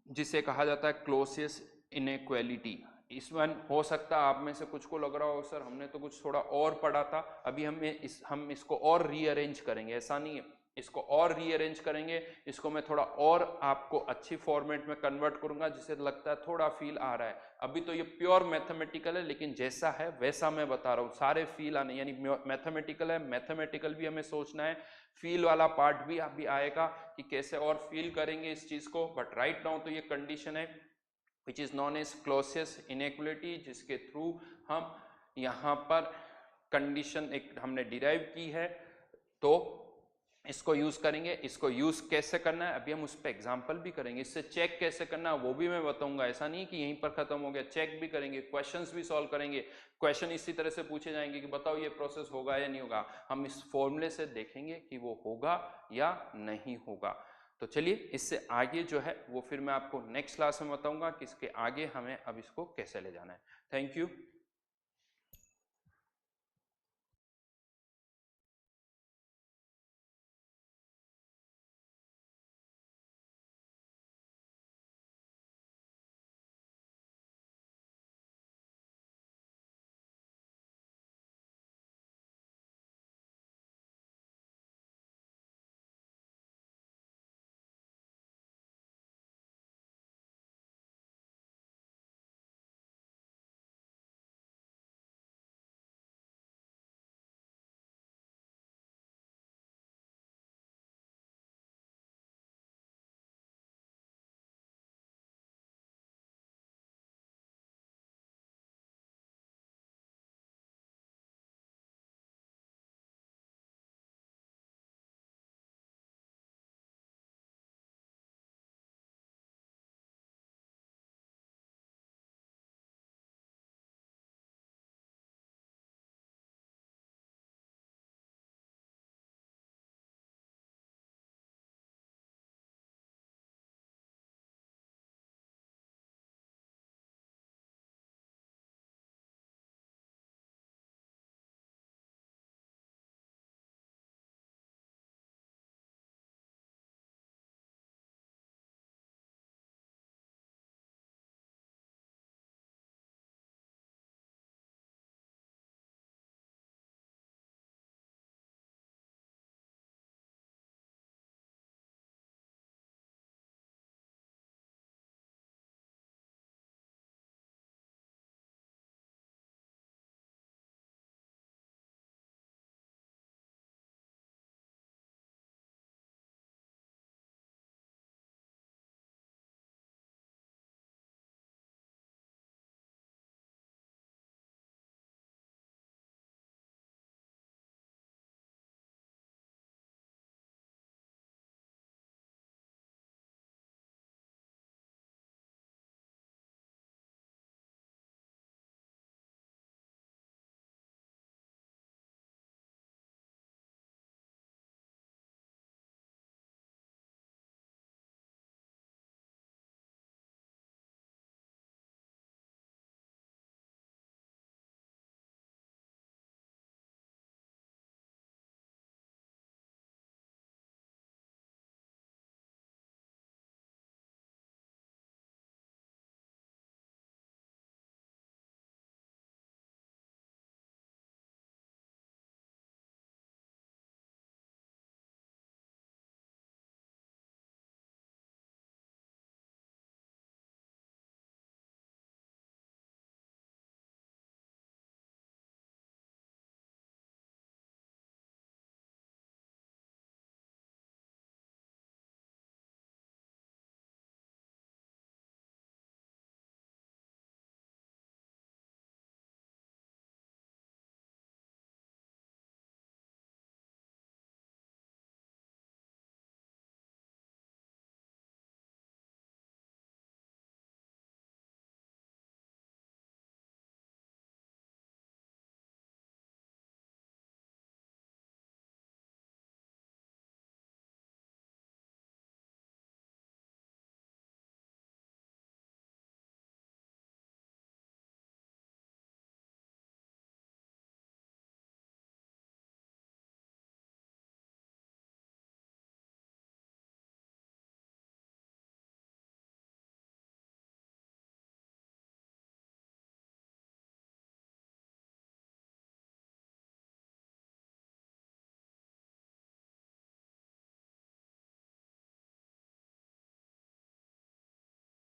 जिसे कहा जाता है क्लॉसियस इनइक्वालिटी। इस वन हो सकता है आप में से कुछ को लग रहा हो सर हमने तो कुछ थोड़ा और पढ़ा था, अभी हम इसको और रीअरेंज करेंगे। ऐसा नहीं है, इसको और रीअरेंज करेंगे, इसको मैं थोड़ा और आपको अच्छी फॉर्मेट में कन्वर्ट करूंगा जिसे लगता है थोड़ा फील आ रहा है। अभी तो ये प्योर मैथमेटिकल है, लेकिन जैसा है वैसा मैं बता रहा हूँ, सारे फील आने, यानी मैथमेटिकल है, मैथमेटिकल भी हमें सोचना है, फील वाला पार्ट भी अभी आएगा कि कैसे और फील करेंगे इस चीज को। बट राइट नाउ तो ये कंडीशन है which is known as Clausius inequality, जिसके थ्रू हम यहाँ पर कंडीशन एक हमने डिराइव की है, तो इसको यूज करेंगे। इसको यूज कैसे करना है अभी हम उस पर एग्जाम्पल भी करेंगे, इससे चेक कैसे करना है वो भी मैं बताऊंगा। ऐसा नहीं कि यहीं पर खत्म हो गया, चेक भी करेंगे, क्वेश्चंस भी सॉल्व करेंगे। क्वेश्चन इसी तरह से पूछे जाएंगे कि बताओ ये प्रोसेस होगा या नहीं होगा, हम इस फॉर्मूले से देखेंगे कि वो होगा या नहीं होगा। तो चलिए इससे आगे जो है वो फिर मैं आपको नेक्स्ट क्लास में बताऊंगा कि इसके आगे हमें अब इसको कैसे ले जाना है। Thank you.